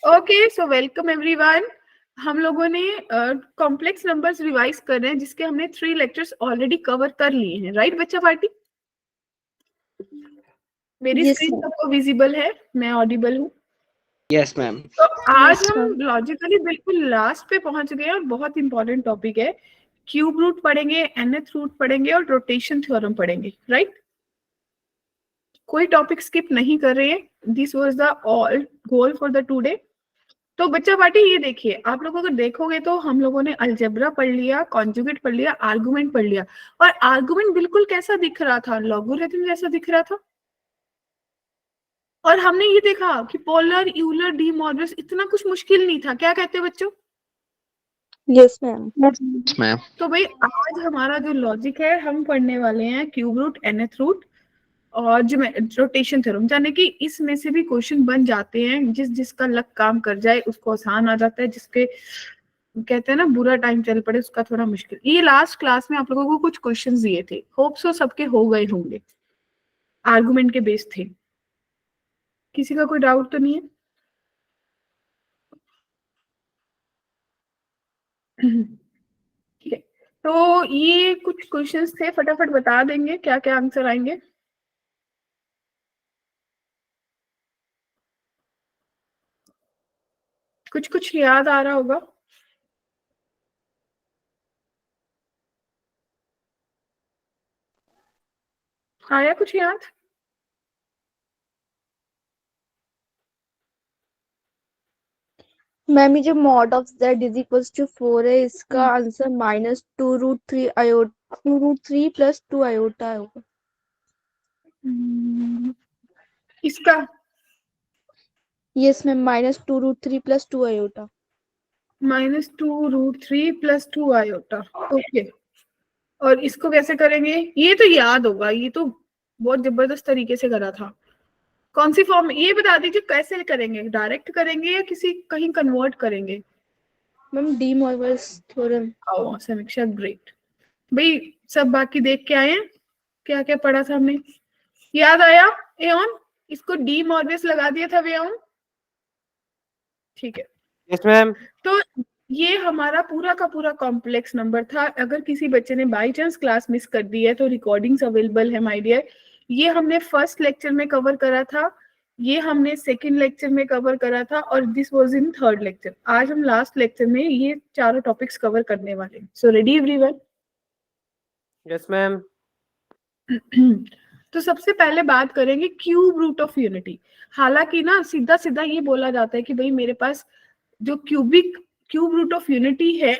Okay, so welcome everyone. हम लोगों ने कॉम्प्लेक्स नंबर्स रिवाइज कर रहे हैं, जिसके हमने 3 लेक्चर्स ऑलरेडी कवर कर लिए हैं, राइट बच्चा पार्टी? मेरी Yes, स्क्रीन ma'am. सबको विजिबल है, मैं ऑडिबल हूँ? Yes ma'am. तो आज Yes, हम ma'am. लॉजिकली बिल्कुल लास्ट पे पहुंच गए और बहुत इंपॉर्टेंट टॉपिक है। क्यूब रूट पढ़ेंगे, nth रूट पढ़ेंगे और रोटेशन थ्योरम पढ़ेंगे, राइट? कोई टॉपिक स्किप नहीं कर रहे हैं। This was the all goal for the today. तो बच्चा पार्टी ये देखिए, आप लोग अगर देखोगे तो हम लोगों ने अलजेब्रा पढ़ लिया, कॉन्जुगेट पढ़ लिया, आर्गुमेंट पढ़ लिया। और आर्गुमेंट बिल्कुल कैसा दिख रहा था? लॉगरिथम जैसा दिख रहा था। और हमने ये देखा कि पोलर, यूलर, डी मॉडल्स इतना कुछ मुश्किल नहीं था। क्या कहते हैं बच्चों? Yes, ma'am. Yes ma'am. तो भाई आज हमारा जो लॉजिक है, हम पढ़ने वाले हैं क्यूब रूट, nth रूट और रोटेशन थ्योरम। यानी कि इसमें से भी क्वेश्चन बन जाते हैं। जिसका लक काम कर जाए उसको आसान आ जाता है, जिसके कहते हैं ना बुरा टाइम चल पड़े उसका थोड़ा मुश्किल। ये लास्ट क्लास में आप लोगों को कुछ क्वेश्चंस दिए थे, होप सो सबके हो गए होंगे, आर्गुमेंट के बेस थे। किसी का कोई डाउट तो नहीं है? ठीक है, तो ये कुछ क्वेश्चंस थे, फटाफट बता देंगे क्या क्या आंसर आएंगे। कुछ कुछ याद आ रहा होगा। आया कुछ याद? मैम ये जो mod of z is equals to 4 है, इसका आंसर -2√3 plus 2 iota होगा। इसका Yes ma'am, -2√3 plus 2 iota। -2√3 + 2 iota. Okay, और इसको कैसे करेंगे? ये तो याद होगा, ये तो बहुत जबरदस्त तरीके से करा था। कौन सी फॉर्म, ये बता दीजिए कैसे करेंगे? डायरेक्ट करेंगे या किसी कहीं कन्वर्ट करेंगे? Ma'am D Morgan's theorem. आओ समीक्षा, ग्रेट। भाई सब बाकी देख के आए हैं, क्या क्या पढ़ा था हमने? याद आया? एओन, इसको डी मॉर्गन्स लगा दिया था एओन, ठीक है। Yes ma'am. तो ये हमारा पूरा का पूरा कॉम्प्लेक्स नंबर था। अगर किसी बच्चे ने बाई चांस क्लास मिस कर दी है तो रिकॉर्डिंग्स अवेलेबल है माय डियर। ये हमने फर्स्ट लेक्चर में कवर करा था, ये हमने सेकंड लेक्चर में कवर करा था, और this was in third lecture. आज हम लास्ट लेक्चर में ये चारों टॉपिक्स कवर करने वाले हैं। So ready everyone? Yes ma'am. तो सबसे पहले बात करेंगे क्यूब रूट ऑफ यूनिटी। हालांकि ना सीधा सीधा ये बोला जाता है कि भाई मेरे पास जो क्यूब रूट ऑफ यूनिटी है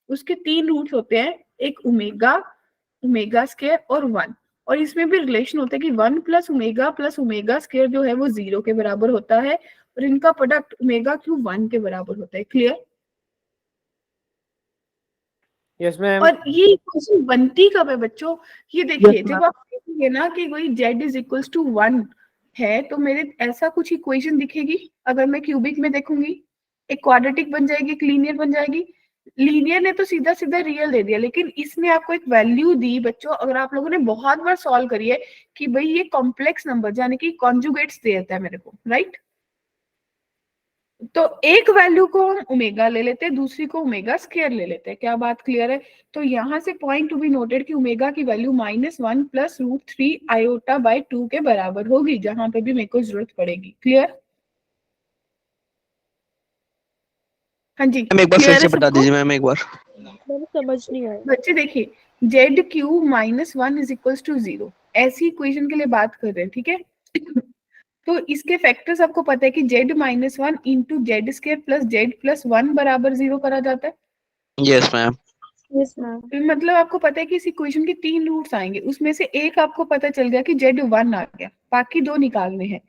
उसके 3 रूट होते हैं, एक ओमेगा, ओमेगा स्क्वायर और 1। और इसमें भी रिलेशन होता है कि 1 + ओमेगा स्क्वायर जो है वो 0 के बराबर होता है, और इनका प्रोडक्ट ओमेगा क्यूब 1 के बराबर होता है। क्लियर? Yes ma'am. और ये इक्वेशन बनती कब है बच्चों? ये देखिए, जब आप देखेंगे ना कि कोई z = 1 है तो मेरे ऐसा कुछ इक्वेशन दिखेगी। अगर मैं क्यूबिक में देखूंगी, एक क्वाड्रेटिक बन जाएगी, एक लीनियर बन जाएगी। लीनियर ने तो सीधा सीधा रियल दे दिया, लेकिन इसने आपको एक वैल्यू दी बच्चों। अगर आप लोगों ने बहुत बार सॉल्व करी है कि भाई ये कॉम्प्लेक्स नंबर यानी कि कॉन्जुगेट्स देता है मेरे को, राइट? तो एक वैल्यू को हम ओमेगा ले लेते हैं, दूसरी को ओमेगा स्क्वायर ले लेते हैं। क्या बात क्लियर है? तो यहाँ से पॉइंट टू बी नोटेड कि ओमेगा की वैल्यू -1 + √3 आयोटा बाय 2 के बराबर होगी, जहां पे भी मेरे को जरूरत पड़ेगी। क्लियर? हाँ जी, मैम एक बार फिर क्लियर से है बता सबको? दीजिए मैम एक बार। मैंने समझ नहीं आया। बच्चे देखिए, z क्यूब -1 = 0, ऐसी इक्वेशन के लिए बात कर रहे हैं, ठीक है? तो इसके फैक्टर्स आपको पता है कि z - 1 × z² + z + 1 = 0 करा जाता है। Yes ma'am. Yes ma'am. मतलब आपको पता है कि इस इक्वेशन के 3 रूट्स आएंगे, उसमें से एक आपको पता चल गया कि z1 आ गया, बाकी 2 निकालने हैं।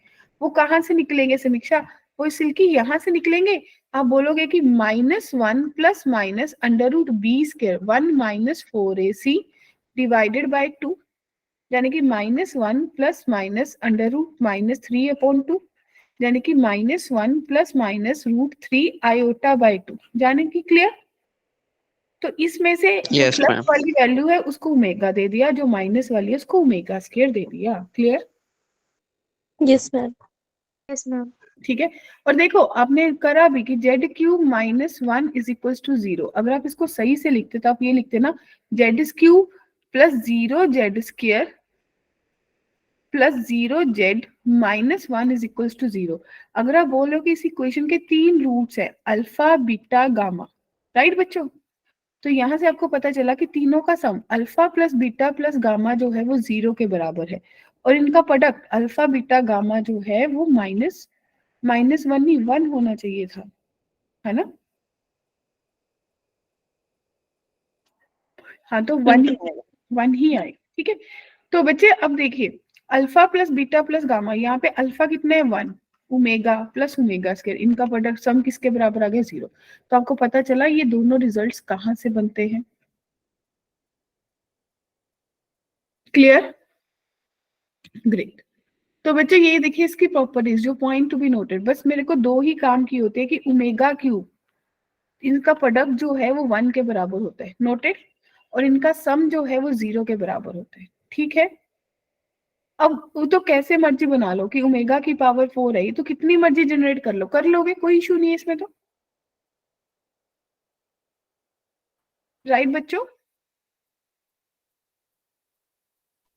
वो कहाँ से निकलेंगे समीक्षा? वो सिल्की यहाँ से निकलेंगे। आप बोलोगे कि -1 ± √b², 1 - 4ac डिवाइडेड बाय 2, यानी कि -1 ± √-3/2, यानी कि -1 ± √3 आयोटा बाय 2, यानी कि क्लियर? तो इसमें से जो यस प्लस मैम। वाली वैल्यू है उसको ओमेगा दे दिया, जो माइनस वाली है उसको ओमेगा स्क्वायर दे दिया। Clear? Yes ma'am. Yes ma'am. ठीक है। और देखो आपने करा भी कि Z cube minus one is equal to zero. अगर आप इसको सही से लिखते तो आप ये लिखते ना, Z cube plus zero Z square plus zero Z minus one is equal to zero. अगर आप बोलो कि इस इक्वेशन के तीन रूट्स है, अल्फा बीटा गामा, राइट बच्चों। तो यहां से आपको पता चला कि तीनों का sum alpha plus beta plus gamma जो है वो जीरो के बराबर है, और इनका प्रोडक्ट अल्फा बीटा गामा जो है वो माइनस माइनस वन ही वन होना चाहिए था, है ना। हाँ तो वन ही आएगा, वन ही आएगा, ठीक है। तो बच्चे अब देखिए, alpha plus beta plus gamma, यहाँ पे अल्फा कितने हैं, one, omega plus omega square, इनका प्रोडक्ट सम किसके बराबर आ गया, जीरो। तो आपको पता चला ये दोनों रिजल्ट्स कहाँ से बनते हैं। Clear, great. तो बच्चे ये देखिए इसकी प्रॉपर्टीज जो पॉइंट टू बी नोटेड, बस मेरे को दो ही काम की होती है कि ओमेगा क्यूब, इनका प्रोडक्ट जो है वो वन के बराबर होता है, नोटेड, और इनका सम जो है वो जीरो के बराबर होता है, ठीक है। अब वो तो कैसे मर्जी बना लो कि ओमेगा की पावर फोर है, तो कितनी मर्जी जनरेट कर लो, कर लोगे, कोई इशू नहीं है इसमें तो, राइट बच्चों।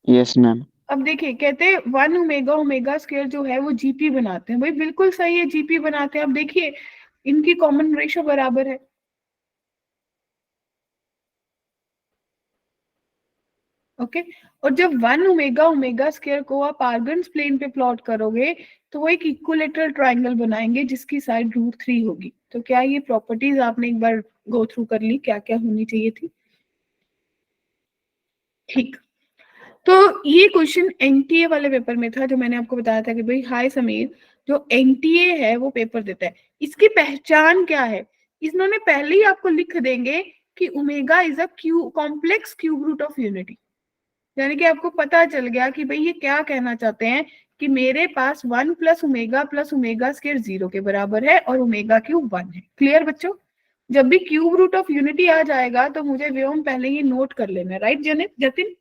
Yes ma'am. अब देखिए कहते हैं वन ओमेगा ओमेगा स्क्वायर जो है वो जीपी बनाते हैं, भाई बिल्कुल सही है, जीपी बनाते हैं। अब देखिए इनकी कॉमन रेशो बराबर है, ओके। और जब वन ओमेगा ओमेगा स्क्वायर को आप आर्गन्स प्लेन पे प्लॉट करोगे तो वो एक इक्विलेटरल ट्रायंगल बनाएंगे जिसकी साइड रूट थ्री होगी। तो क्या ये प्रॉपर्टीज आपने एक बार गो थ्रू कर ली, क्या क्या होनी चाहिए थी, ठीक। तो ये क्वेश्चन एनटीए वाले पेपर में था, जो मैंने आपको बताया था कि भाई हाय समीर, जो एनटीए है वो पेपर देता है, इसकी पहचान क्या है, इन्होंने पहले ही आपको लिख देंगे कि omega is a Q complex cube root of unity. यानी कि आपको पता चल गया कि भाई ये क्या कहना चाहते हैं कि मेरे पास one plus omega square zero के बराबर है और ओमेगा क्यूब वन है। क्लियर बच्चों, जब भी क्यूब रूट ऑफ यूनिटी आ जाएगा तो मुझे व्योम पहले ही नोट कर लेना, राइट जतिन।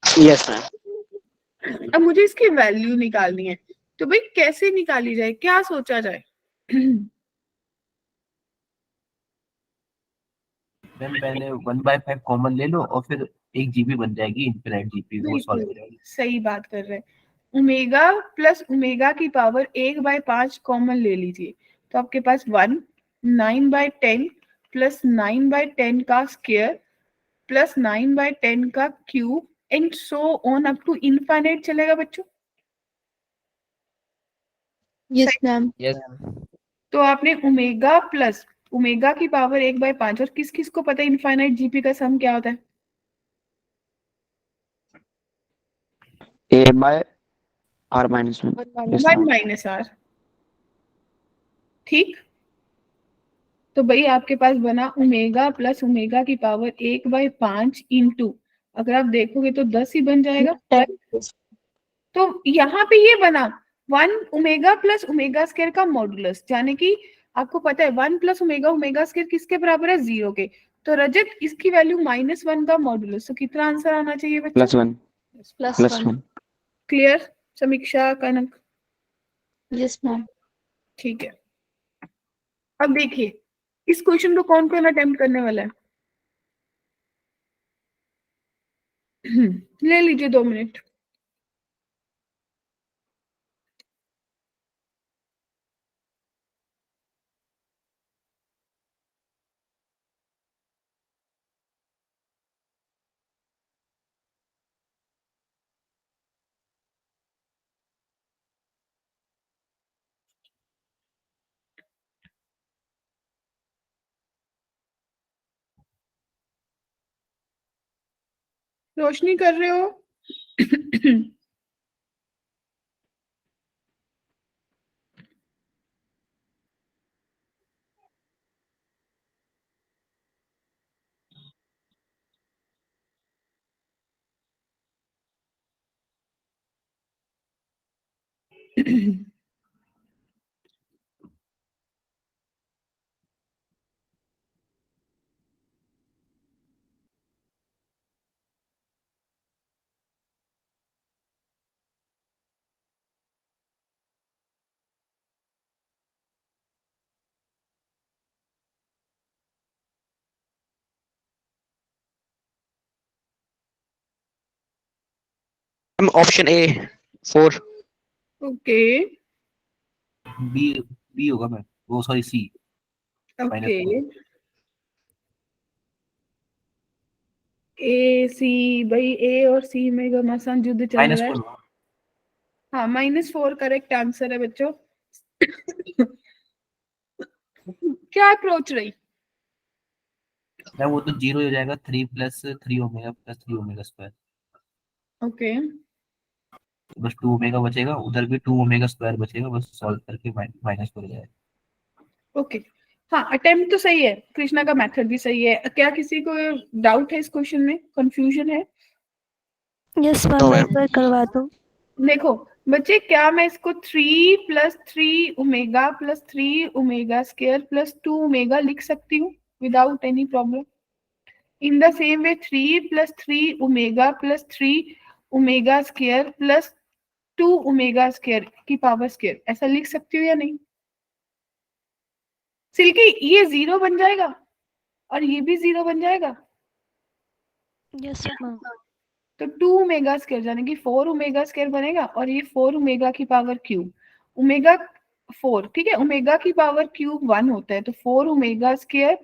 Yes ma'am. अब मुझे इसकी वैल्यू निकालनी है, तो भाई कैसे निकाली जाए, क्या सोचा जाए। मैम पहले 1/5 कॉमन ले लो और फिर एक जीबी बन जाएगी, इनफिनाइट जीबी, वो सॉल्व हो बिल्कुल जाएगी। सही बात कर रहे हैं। ओमेगा प्लस ओमेगा की पावर एक बाय पांच कॉमन ले लीजिए, तो आपके पास one, nine by ten plus nine by ten का square plus nine by ten का cube and so on up to infinite चलेगा बच्चों। Yes, सही। ma'am. यस तो आपने ओमेगा प्लस ओमेगा की पावर एक बाय पांच, और किस किस को पता है इनफाइनाइट जीपी का सम क्या होता है, A by R minus one. Yes one ma'am. Minus R, ठीक। तो भाई आपके पास बना ओमेगा प्लस ओमेगा की पावर एक बाय पांच इंटू, अगर आप देखोगे तो 10 ही बन जाएगा, right? तो यहाँ पे ये बना one omega plus omega square का मॉडुलस, यानी कि आपको पता है one plus omega omega square किसके बराबर है, जीरो के। तो रजत इसकी वैल्यू माइनस वन का मॉडुलस, तो कितना आंसर आना चाहिए बच्चों, plus one. Plus plus one. One. Clear समीक्षा कनक, Yes, ma'am. ठीक है। अब देखिए इस क्वेश्चन को कौन कौन अटेम्प्ट करने वाला है। ले लीजिए 2 मिनट। रोशनी कर रहे हो। Option A 4। Okay B B होगा मैम, वो sorry C, okay -4। A C, भाई ए और सी में घमासान युद्ध चल रहा है। -4 हाँ -4 करेक्ट आंसर है बच्चों। क्या अप्रोच रही? मैम वो तो 0 हो जाएगा, 3 + 3 ओमेगा + 3 ओमेगा स्क्वायर, ओके तो बस 2 ओमेगा बचेगा, उधर भी 2 ओमेगा स्क्वायर बचेगा, बस सॉल्व करके -4 हो जाएगा। ओके। हाँ अटेम्प्ट तो सही है, कृष्णा का मेथड भी सही है। क्या किसी को डाउट है इस क्वेश्चन में, कंफ्यूजन है? Yes No, ma'am, ma'am. एक बार करवा दो। देखो बच्चे, क्या मैं इसको 3 + 3 ओमेगा + 3 ओमेगा स्क्वायर + 2 ओमेगा लिख सकती हूँ without any problem? In the same way 3 + 3 omega + 3 omega square + 2 omega square की पावर स्क्वायर, ऐसा लिख सकती हूँ या नहीं? सिल्की ये 0 बन जाएगा और ये भी 0 बन जाएगा, यस मैम। तो 2 ओमेगा स्क्वायर यानी कि 4 ओमेगा स्क्वायर बनेगा, और ये 4 ओमेगा की पावर क्यूब, ओमेगा 4, ठीक है, ओमेगा की पावर क्यूब 1 होता है, तो 4 omega square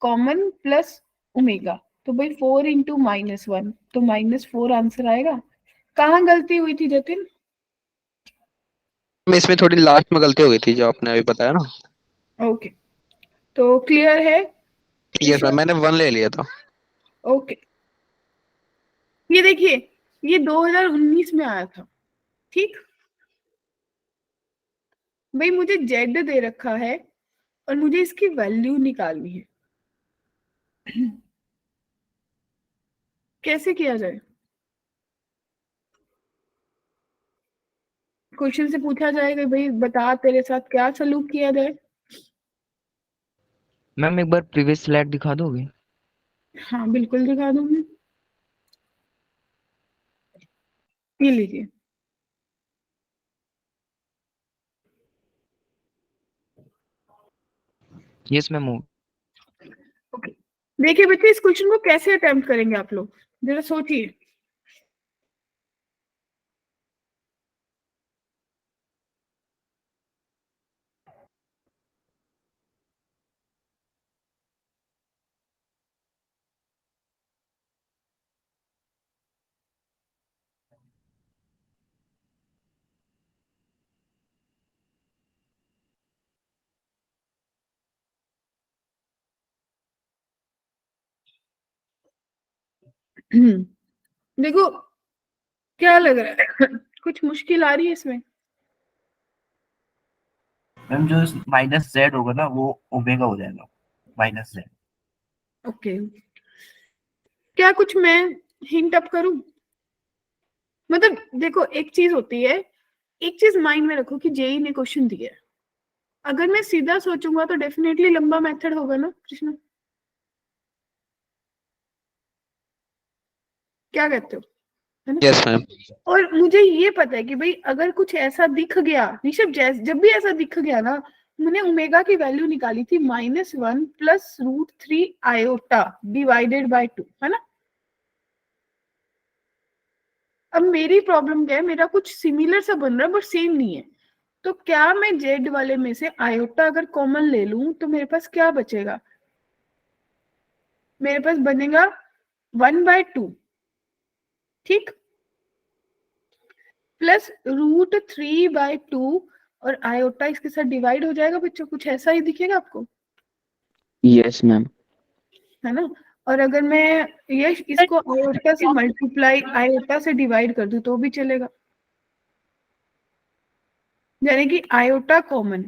common plus omega, तो भाई 4 इंटू -1, तो -4 आंसर आएगा। कहाँ गलती हुई थी जतिन? मैं इसमें थोड़ी लास्ट में गलती हो गई थी जो आपने अभी बताया ना। ओके, तो क्लियर है? यस मैम, मैंने 1 ले लिया था। ओके, ये देखिए, ये 2019 में आया था, ठीक। भाई मुझे जेड दे रखा है और मुझे इसकी वैल्यू निकालनी है। कैसे किया जाए? क्वेश्चन से पूछा जाएगा भाई बता तेरे साथ क्या सलूक किया जाए। मैम एक बार प्रीवियस स्लाइड दिखा दोगे? हाँ बिल्कुल दिखा दूंगी, ये लीजिए। Yes ma'am. ओके, देखिए बच्चे, इस क्वेश्चन को कैसे अटेम्प्ट करेंगे आप लोग, जरा सोचिए। देखो, क्या लग रहा है? कुछ मुश्किल आ रही है इसमें? मैम जो -z होगा ना वो ओमेगा हो जाएगा, -z। ओके, क्या कुछ मैं हिंट अप करूं? मतलब देखो, एक चीज होती है, एक चीज माइंड में रखो कि जेई ने क्वेश्चन दिया है, अगर मैं सीधा सोचूंगा तो डेफिनेटली लंबा मेथड होगा ना कृष्णा, क्या कहते हो, है ना? Yes ma'am. और मुझे ये पता है कि भाई अगर कुछ ऐसा दिख गया ऋषभ, जब भी ऐसा दिख गया ना, मैंने ओमेगा की वैल्यू निकाली थी -1 + √3 आयोटा डिवाइडेड बाय 2, है ना? अब मेरी प्रॉब्लम क्या है, मेरा कुछ सिमिलर सा बन रहा है बट सेम नहीं है, तो क्या मैं जेड वाले में से आयोटा अगर कॉमन ले लूं तो मेरे पास क्या बचेगा? मेरे पास बनेगा 1/2, ठीक, प्लस √3/2, और आयोटा इसके साथ डिवाइड हो जाएगा बच्चों, कुछ ऐसा ही दिखेगा आपको, यस मैम। है ना? और अगर मैं ये इसको आयोटा से मल्टीप्लाई, आयोटा से डिवाइड कर दूं तो भी चलेगा, यानी कि आयोटा कॉमन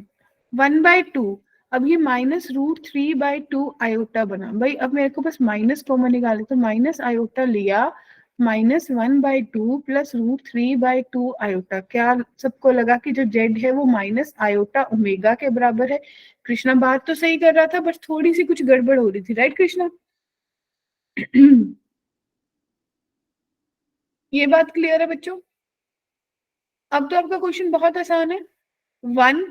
1/2। अब ये -√3/2 आयोटा बना, भाई अब मेरे को बस माइनस कॉमन निकाले, तो माइनस आयोटा लिया, -1/2 + √3/2 आयोटा। क्या सबको लगा कि जो जेड है वो माइनस आयोटा ओमेगा के बराबर है? कृष्णा बात तो सही कर रहा था, बस थोड़ी सी कुछ गड़बड़ हो रही थी, राइट कृष्णा? ये बात क्लियर है बच्चों? अब तो आपका क्वेश्चन बहुत आसान है। 1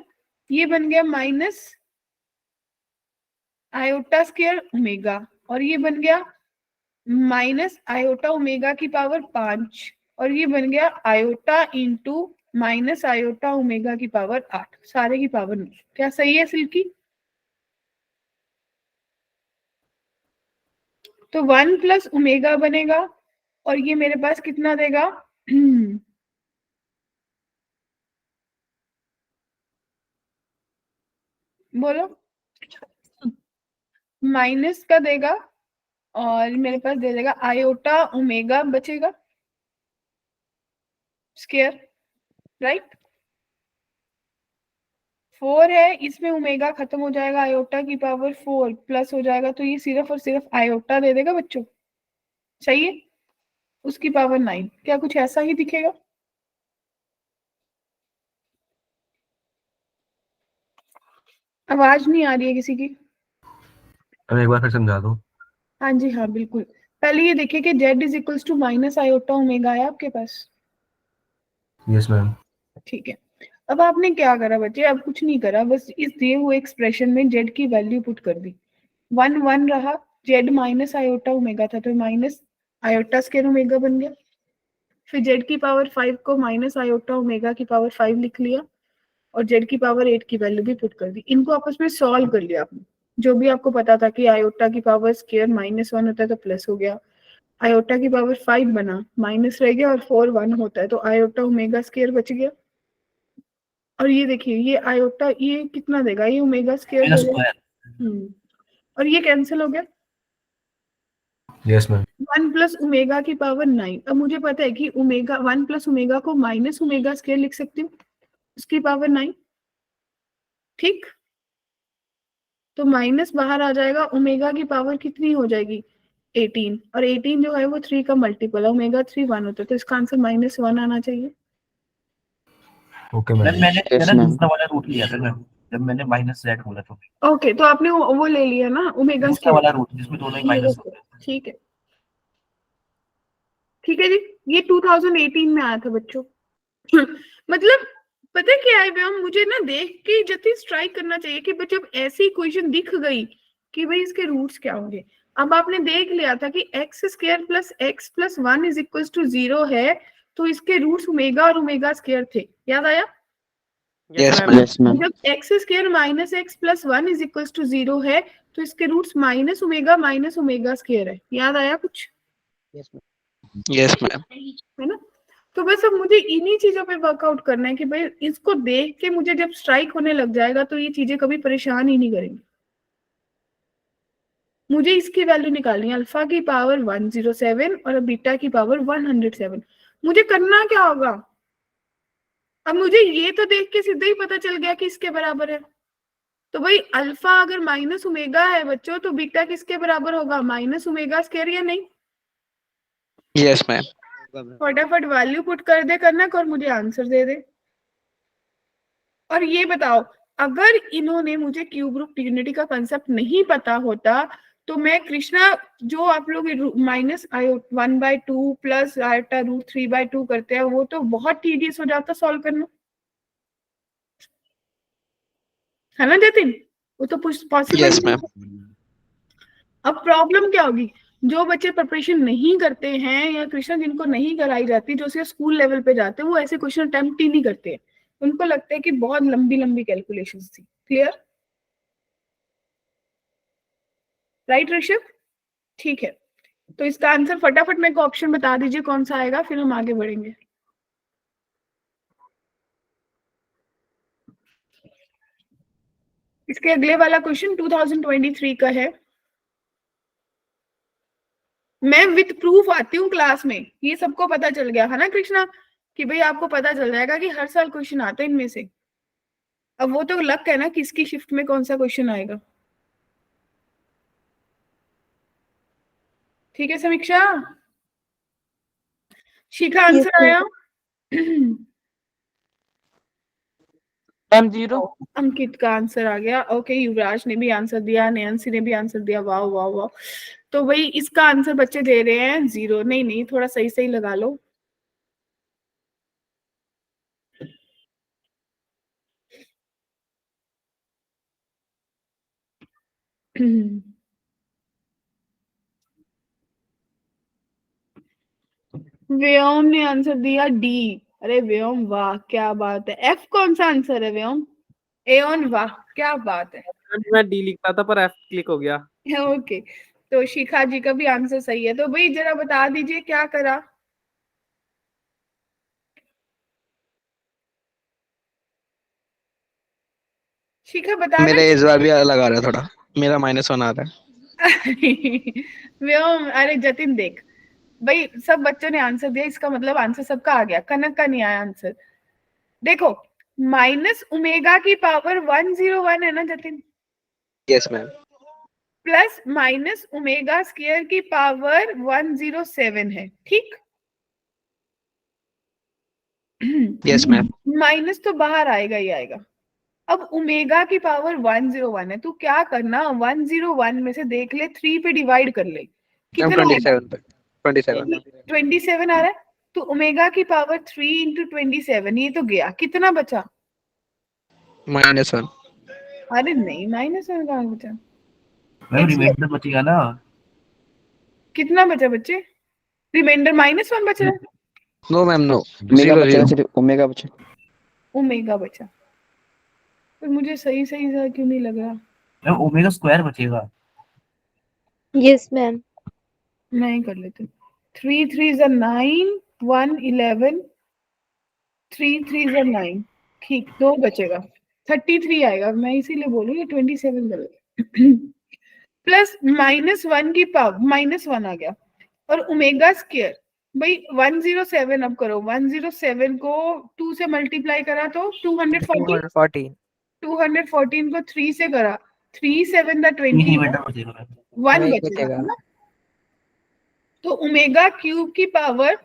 ये बन गया माइनस आयोटा स्क्वायर ओमेगा, और ये बन गया -आयोटा ओमेगा की पावर 5, और ये बन गया iota into minus iota omega की पावर 8, सारे की पावर 9। क्या सही है सिल्की? तो 1 प्लस ओमेगा बनेगा और ये मेरे पास कितना देगा? बोलो। माइनस का देगा और मेरे पास दे देगा आयोटा ओमेगा बचेगा स्क्वायर, राइट। 4 है, इसमें ओमेगा खत्म हो जाएगा, आयोटा की पावर 4 प्लस हो जाएगा, तो ये सिर्फ और सिर्फ आयोटा दे देगा बच्चों। सही है। उसकी पावर 9, क्या कुछ ऐसा ही दिखेगा? आवाज नहीं आ रही है किसी की? अब एक बार फिर समझा दो। हाँ जी हाँ बिल्कुल। पहले ये देखिए कि z is equals to minus iota omega है आपके पास। Yes ma'am. ठीक है। अब आपने क्या करा बच्चे? अब कुछ नहीं करा, बस इस दिए हुए एक्सप्रेशन में z की वैल्यू पुट कर दी। 1 1 रहा, z माइनस आयोटा ओमेगा था तो माइनस आयोटा स्क्वायर ओमेगा बन गया। फिर z की पावर 5 को माइनस आयोटा ओमेगा की पावर 5 लिख लिया और z की पावर 8 की वैल्यू भी पुट कर दी। इनको आपस में सॉल्व कर लिया आपने। जो भी आपको पता था कि आयोटा की पावर स्क्वायर -1 होता है तो प्लस हो गया, आयोटा की पावर 5 बना, माइनस रह गया, और 4 1 होता है तो आयोटा ओमेगा स्क्वायर बच गया। और ये देखिए ये आयोटा ये कितना देगा? ये ओमेगा स्क्वायर देगा। और ये कैंसिल हो गया। Yes ma'am. 1 प्लस ओमेगा की पावर 9। अब मुझे पता है कि ओमेगा 1 प्लस ओमेगा को माइनस ओमेगा स्क्वायर लिख सकती हूँ, उसकी पावर 9। ठीक, तो माइनस बाहर आ जाएगा, ओमेगा की पावर कितनी हो जाएगी? 18, और 18 जो है वो 3 का मल्टीपल है, ओमेगा 3 1 होता है तो इसका आंसर -1 आना चाहिए। Okay ma'am. मैंने Yes, ना ma'am. दूसरा वाला रूट लिया था मैम, जब मैंने माइनस z बोला तो ओके, तो आपने वो ले लिया ना ओमेगा दूसरा वाला स्क्वायर। रूट जिसमें दोनों ही ये माइनस देखो, होते हैं। ठीक है। ठीक है जी, ये 2018 में आया था बच्चों। मतलब पता है क्या है व्योम, मुझे ना देख के जति स्ट्राइक करना चाहिए कि जब ऐसी क्वेश्चन दिख गई कि भाई इसके रूट्स क्या होंगे। अब आपने देख लिया था कि x square plus x plus 1 is equal to 0 है, तो इसके रूट्स ओमेगा और ओमेगा स्क्वायर थे, याद आया? Yes ma'am. Yes, ma'am. जब x square minus x plus 1 is equal to 0 है तो इसके रूट्स माइनस ओमेगा स्क्वायर है, याद आया कुछ? Yes ma'am. है ना? तो बस अब मुझे इन्हीं चीजों पे वर्कआउट करना है कि भाई इसको देख के मुझे जब स्ट्राइक होने लग जाएगा तो ये चीजें कभी परेशान ही नहीं करेंगी। मुझे इसकी वैल्यू निकालनी है, अल्फा की पावर 107 और बीटा की पावर 107। मुझे करना क्या होगा? अब मुझे ये तो देख के सीधे ही पता चल गया कि इसके बराबर है। तो भाई अल्फा अगर माइनस ओमेगा है बच्चों तो बीटा किसके बराबर होगा? माइनस ओमेगा स्क्वायर, या नहीं? Yes ma'am. फटाफट वैल्यू पुट कर दे कनक और मुझे आंसर दे दे। और ये बताओ, अगर इन्होंने मुझे क्यूब रूट यूनिटी का कंसेप्ट नहीं पता होता तो मैं कृष्णा जो आप लोग माइनस आयो 1/2 प्लस आयोटा √3/2 करते हैं वो तो बहुत टीडियस हो जाता सॉल्व करना, है ना जतिन? वो तो पॉसिबल यस नहीं मैम। है। अब प्रॉब्लम क्या होगी? जो बच्चे प्रिपरेशन नहीं करते हैं या कृष्णा जिनको नहीं कराई जाती, जो सिर्फ स्कूल लेवल पे जाते हैं, वो ऐसे क्वेश्चन अटेम्प्ट ही नहीं करते हैं। उनको लगता है कि बहुत लंबी लंबी कैलकुलेशंस थी। क्लियर? राइट ऋषभ? ठीक है, तो इसका आंसर फटाफट मेरे को ऑप्शन बता दीजिए कौन सा आएगा, फिर हम आगे बढ़ेंगे। इसके अगले वाला क्वेश्चन 2023 का है। मैं विथ प्रूफ आती हूँ क्लास में, ये सबको पता चल गया है ना कृष्णा कि भाई आपको पता चल जाएगा कि हर साल क्वेश्चन आते हैं इनमें से। अब वो तो लक है ना किसकी शिफ्ट में कौन सा क्वेश्चन आएगा। ठीक है समीक्षा? शिखा Yes, आंसर ma'am. आया? M0। अंकित का आंसर आ गया। ओके, युवराज ने भी आंसर दिया, नयंसी ने भी आंसर दिया। वाह वाह वाह। तो भाई इसका आंसर बच्चे दे रहे हैं 0। नहीं नहीं, थोड़ा सही सही लगा लो। व्योम ने आंसर दिया डी। अरे व्योम वाह क्या बात है। एफ कौन सा आंसर है व्योम? एओन वाह क्या बात है। मैं डी लिखता था पर एफ क्लिक हो गया। ओके, तो शिखा जी का भी आंसर सही है। तो भाई जरा बता दीजिए क्या करा। शिखा बता दे। मेरे इस बार भी अलग आ रहा है थोड़ा, मेरा -1 आ रहा है। व्योम, अरे जतिन देख भाई, सब बच्चों ने आंसर दिया, इसका मतलब आंसर सबका आ गया, कनक का नहीं आया आंसर। देखो, माइनस ओमेगा की पावर 101 है ना Jatin, yes ma'am. Plus minus omega square की पावर 107 है, ठीक। Yes ma'am. माइनस तो बाहर आएगा ही आएगा। अब ओमेगा की पावर 101 है, तू क्या करना, 101 में से देख ले 3 पे डिवाइड कर ले, मैम कितना आएगा? 27 पे, 27। 27 आ रहा है। तो ओमेगा की पावर 3 इंटू 27, ये तो गया, कितना बचा? -1। अरे नहीं, -1 कहाँ बचा? मैम रिमाइंडर बचेगा ना। कितना बचा बच्चे? रिमाइंडर -1 बच रहा है। नो मैम नो, ओमेगा 0 बचा 0। सिर्फ ओमेगा बचा। ओमेगा बचा, पर मुझे सही सही सा क्यों नहीं लग रहा। मैम ओमेगा स्क्वायर बचेगा। Yes, ma'am. नहीं कर लेते। 3 3 is 9, 1 11, 3 3 is 9, ठीक, 2 बचेगा, 33 आएगा। मैं इसीलिए बोलूँ ये 27 गलत। प्लस -1 की पावर -1 आ गया, और ओमेगा स्क्वायर भाई 107। अब करो, 107 को 2 से मल्टीप्लाई करा तो 214, 214 214 को 3 से करा, 3 7 द 3 20, रिमाइंडर बचेगा मैम। 1 1 बचेगा बचेगा। है ना। तो ओमेगा क्यूब की पावर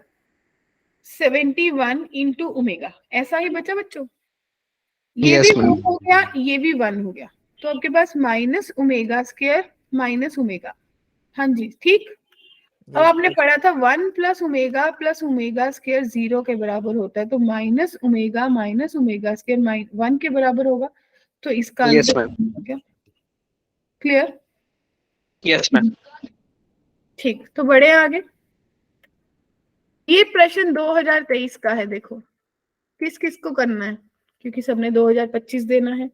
71 इंटू ओमेगा, ऐसा ही बचा बच्चों। ये भी यस मैम। 1 हो गया, ये भी 1 हो गया, तो आपके पास minus omega square minus omega. हाँ जी ठीक। अब आपने पढ़ा था 1 प्लस ओमेगा स्क्वायर 0 के बराबर होता है, तो माइनस ओमेगा स्क्वायर 1 के बराबर होगा, तो इसका यस आंसर मैम। हो गया। क्लियर? Yes ma'am. ठीक, तो बढ़े आगे। ये प्रश्न 2023 का है, देखो किस किस को करना है, क्योंकि सबने 2025 देना है।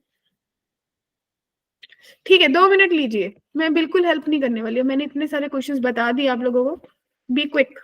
ठीक है, 2 मिनट लीजिए, मैं बिल्कुल हेल्प नहीं करने वाली हूँ, मैंने इतने सारे क्वेश्चंस बता दिए आप लोगों को। Be quick.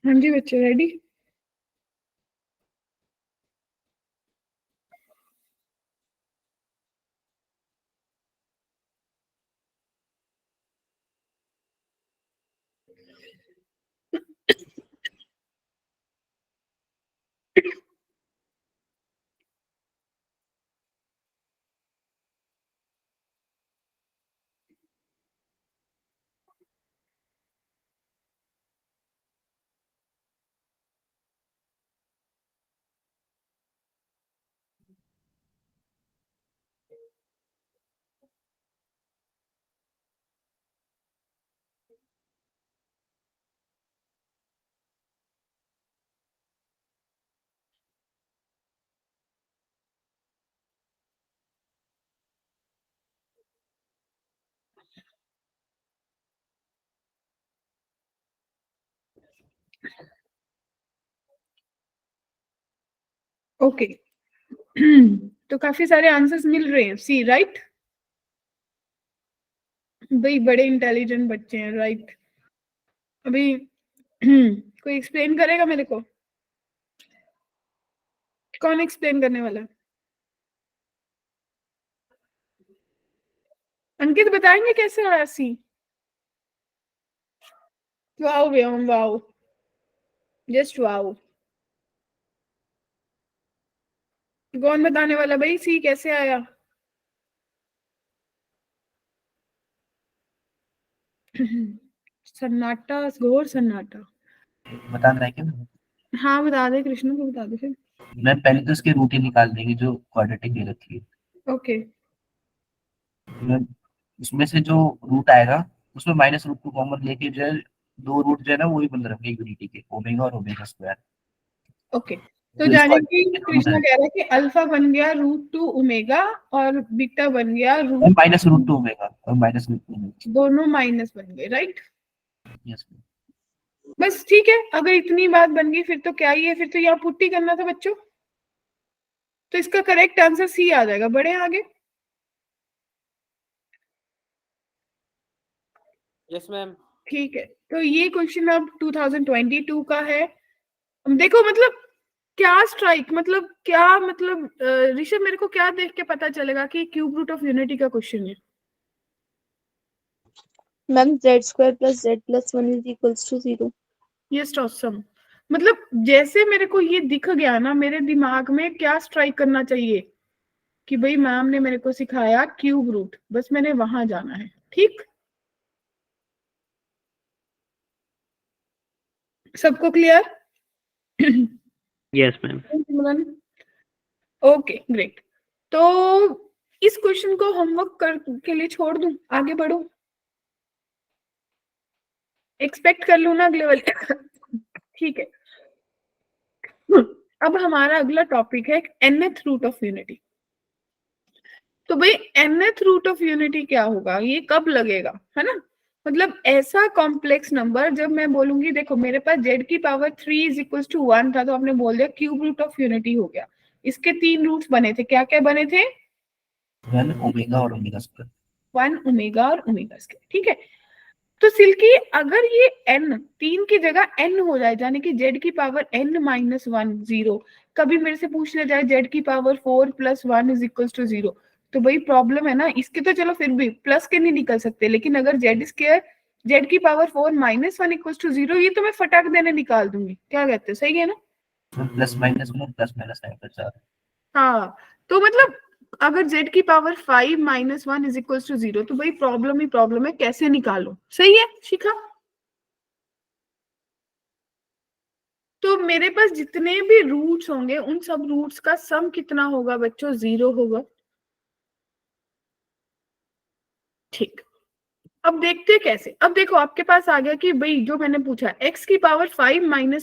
हाँ जी बच्चे, रेडी? ओके तो काफी सारे आंसर्स मिल रहे हैं, सी राइट? भाई बड़े इंटेलिजेंट बच्चे हैं, राइट? अभी कोई एक्सप्लेन करेगा मेरे को? कौन एक्सप्लेन करने वाला है? अंकित बताएंगे कैसे आया सी? वाओ व्योम वाओ, जस्ट वाओ। कौन बताने वाला भाई सी कैसे आया? सन्नाटा, घोर सन्नाटा। बताना है क्या? हाँ बता दे, कृष्ण को बता दे फिर। मैं पहले तो इसकी रूट ही निकाल देंगे जो क्वाड्रेटिक दे रखी है। ओके मैं उसमें से जो रूट आएगा उसमें माइनस रूट को कॉमन लेके जो है, दो रूट जो है ना वो ही बन रखे यूनिटी के, ओमेगा और ओमेगा स्क्वायर। ओके तो तो जाने इसका की कृष्णा कह रहा है कि अल्फा बन गया √2 ओमेगा और बीटा बन गया root, minus root two omega और माइनस रूट टू ओमेगा। दोनों माइनस बन गए, राइट? यस। बस ठीक है, अगर इतनी बात बन गई फिर तो क्या ही है, फिर तो यहाँ पुट्टी करना था बच्चों। तो इसका करेक्ट आंसर सी आ जाएगा। बढ़े आगे? Yes ma'am. ठीक है, तो ये क्वेश्चन अब 2022 का है। देखो मतलब क्या स्ट्राइक, मतलब क्या, मतलब ऋषभ मेरे को क्या देख के पता चलेगा कि क्यूब रूट ऑफ यूनिटी का क्वेश्चन है? Ma'am z² + z+1 = 0। Yes awesome. मतलब जैसे मेरे को ये दिख गया ना, मेरे दिमाग में क्या स्ट्राइक करना चाहिए कि भाई मैम ने मेरे को सिखाया क्यूब रूट, बस मैंने वहां जाना है। ठीक, सबको clear? Yes ma'am. Okay great. तो इस क्वेश्चन को होमवर्क कर के लिए छोड़ दूं, आगे बढ़ो? एक्सपेक्ट कर लूं ना अगले वाले? ठीक है, अब हमारा अगला टॉपिक है nth रूट ऑफ यूनिटी। तो भाई nth रूट ऑफ यूनिटी क्या होगा, ये कब लगेगा, है ना? मतलब ऐसा कॉम्प्लेक्स नंबर जब मैं बोलूंगी, देखो मेरे पास z³ = 1 था तो आपने बोल दिया क्यूब रूट ऑफ यूनिटी हो गया। इसके 3 रूट्स बने थे, क्या क्या बने थे? 1 ओमेगा और ओमेगा स्क्वायर। 1 ओमेगा और ओमेगा स्क्वायर, ठीक है? तो सिल्की अगर ये n 3 की जगह n हो जाए, यानी कि z⁻n - 1 0, कभी मेरे से पूछ लिया जाए z⁴ + 1 = 0, तो भाई प्रॉब्लम है ना इसके। तो चलो फिर भी प्लस के नहीं निकल सकते, लेकिन अगर z² z⁴ - 1 = 0, ये तो मैं फटाक देने निकाल दूंगी। क्या कहते हो, सही है ना? प्लस माइनस में प्लस माइनस आएगा 4। हाँ, तो मतलब अगर z⁵ - 1 = 0, तो भाई प्रॉब्लम ही प्रॉब्लम है, कैसे निकालो? सही है शिखा? तो मेरे पास जितने भी रूट्स होंगे उन सब रूट्स का सम कितना होगा बच्चों? 0 होगा। ठीक, अब देखते हैं कैसे। अब देखो आपके पास आ गया कि भाई जो मैंने पूछा x⁵ - 5 - 1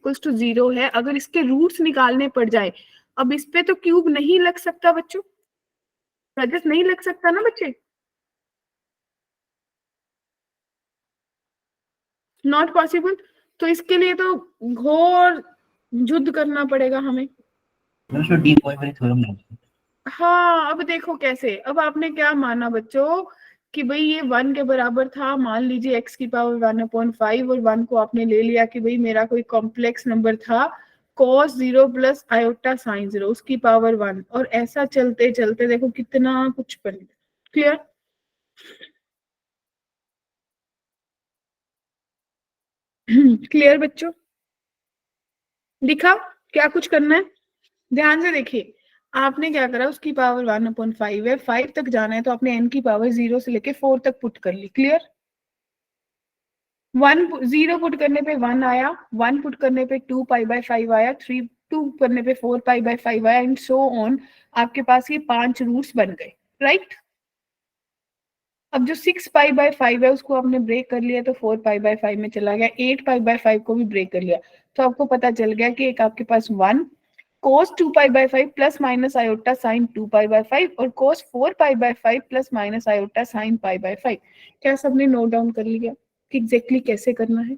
= 0 है, अगर इसके रूट्स निकालने पड़ जाए, अब इस पे तो क्यूब नहीं लग सकता बच्चों, रजत नहीं लग सकता ना बच्चे, नॉट पॉसिबल। तो इसके लिए तो घोर युद्ध करना पड़ेगा हमें। उसमें डी कॉइवरी थ्योरम नहीं है। हाँ, अब देखो कैसे। अब आपने क्या माना बच्चों कि भाई ये 1 के बराबर था, मान लीजिए x की पावर 1/5 और 1 को आपने ले लिया कि भाई मेरा कोई कॉम्प्लेक्स नंबर था cos 0 प्लस आयोटा साइन 0 उसकी पावर 1, और ऐसा चलते चलते देखो कितना कुछ बन गया। क्लियर? क्लियर बच्चों? दिखा क्या कुछ करना है? ध्यान से देखिए, आपने क्या करा, उसकी पावर 1/5 है, 5 तक जाना है तो आपने n की पावर 0 से लेके 4 तक पुट कर ली। क्लियर? 0 पुट करने पे 1 आया, 1 पुट करने पे 2π/5 आया, 2 करने पे 4π/5 आया, एंड सो ऑन। आपके पास ये 5 रूट्स बन गए, राइट? अब जो 6π/5 है उसको आपने ब्रेक कर लिया तो 4π/5 में चला गया, 8π/5 को भी ब्रेक कर लिया तो आपको पता चल गया कि एक आपके पास 1 cos 2π/5 plus minus iota sine 2π/5 और cos 4π/5 plus minus iota sine π/5। क्या सबने नोट डाउन कर लिया कि एग्जैक्टली कैसे करना है?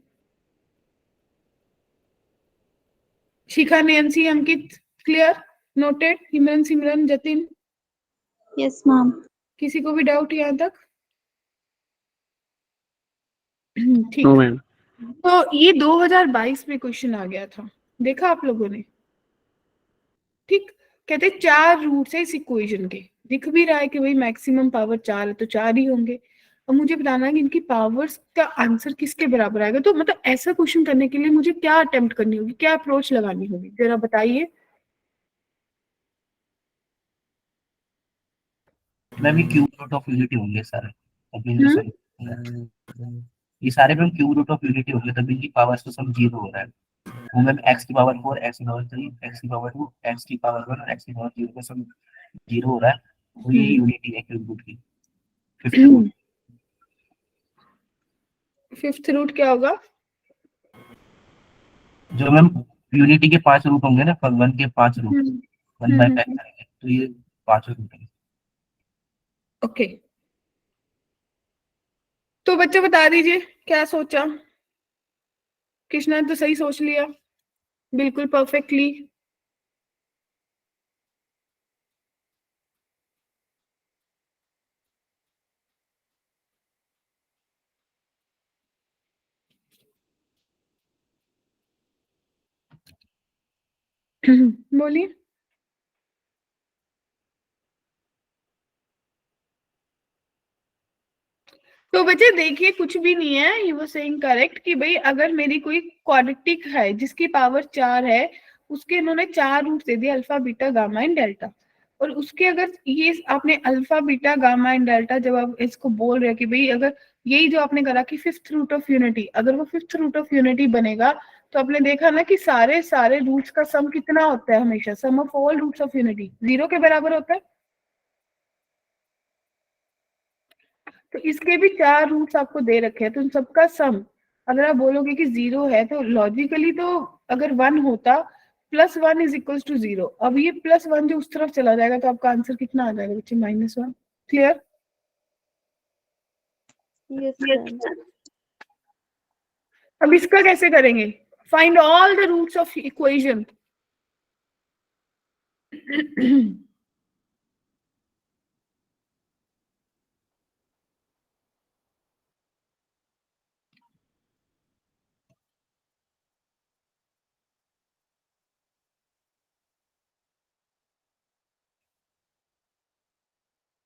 शिखा, नैंसी, अंकित, क्लियर? नोटेड? हिमरन, सिमरन, जतिन, Yes, ma'am. किसी को भी डाउट यहाँ तक? नो ठीक। मैम। तो ये 2022 में क्वेश्चन आ गया था, देखा आप लोगों ने? ठीक, कहते 4 रूट्स है इस इक्वेशन के, दिख भी रहा है कि भाई मैक्सिमम पावर 4 है तो 4 ही होंगे। अब मुझे बताना है कि इनकी पावर्स का आंसर किसके बराबर आएगा। तो मतलब ऐसा क्वेश्चन करने के लिए मुझे क्या अटेम्प्ट करनी होगी, क्या अप्रोच लगानी होगी, जरा बताइए। मैम ये क्यूब रूट ऑफ यूनिटी होंगे सारे, अभी हम्म? ये सारे ma'am cube root of unity होंगे, तभी इनकी पावर्स तो सब 0 हो रहा है। वो मैम x की पावर 4, x की पावर 3, x की पावर 2, x की पावर 1 और x की पावर 0 में सब 0 हो रहा है। वो ये यूनिटी है क्यूब रूट की। फिफ्थ रूट, फिफ्थ रूट क्या होगा? जो मैम यूनिटी के 5 रूट होंगे ना, 1 के 5 रूट, 1 बाय 5 करेंगे तो ये 5 रूट है। ओके, तो बच्चे बता दीजिए क्या सोचा। कृष्णा ने तो सही सोच लिया, बिल्कुल परफेक्टली। बोलिए। तो बच्चे देखिए, कुछ भी नहीं है, ये वो सेइंग करेक्ट कि भाई अगर मेरी कोई क्वाड्रेटिक है जिसकी पावर 4 है, उसके इन्होंने 4 रूट दे दिए, alpha beta gamma and delta, और उसके अगर ये आपने alpha beta gamma and delta, जब आप इसको बोल रहे हैं कि भाई अगर यही जो आपने करा कि फिफ्थ रूट ऑफ यूनिटी, अगर वो फिफ्थ रूट ऑफ यूनिटी बनेगा तो आपने देखा ना कि सारे रूट्स का सम कितना होता है, हमेशा sum of all roots of unity 0 के बराबर होता है। तो इसके भी 4 रूट्स आपको दे रखे हैं, तो इन सबका सम अगर आप बोलोगे कि 0 है तो लॉजिकली तो अगर 1 होता +1 इज इक्वल टू 0, अब ये +1 जो उस तरफ चला जाएगा तो आपका आंसर कितना आ जाएगा बच्चे? -1। क्लियर? Yes, ma'am. अब इसका कैसे करेंगे? Find all the roots of equation.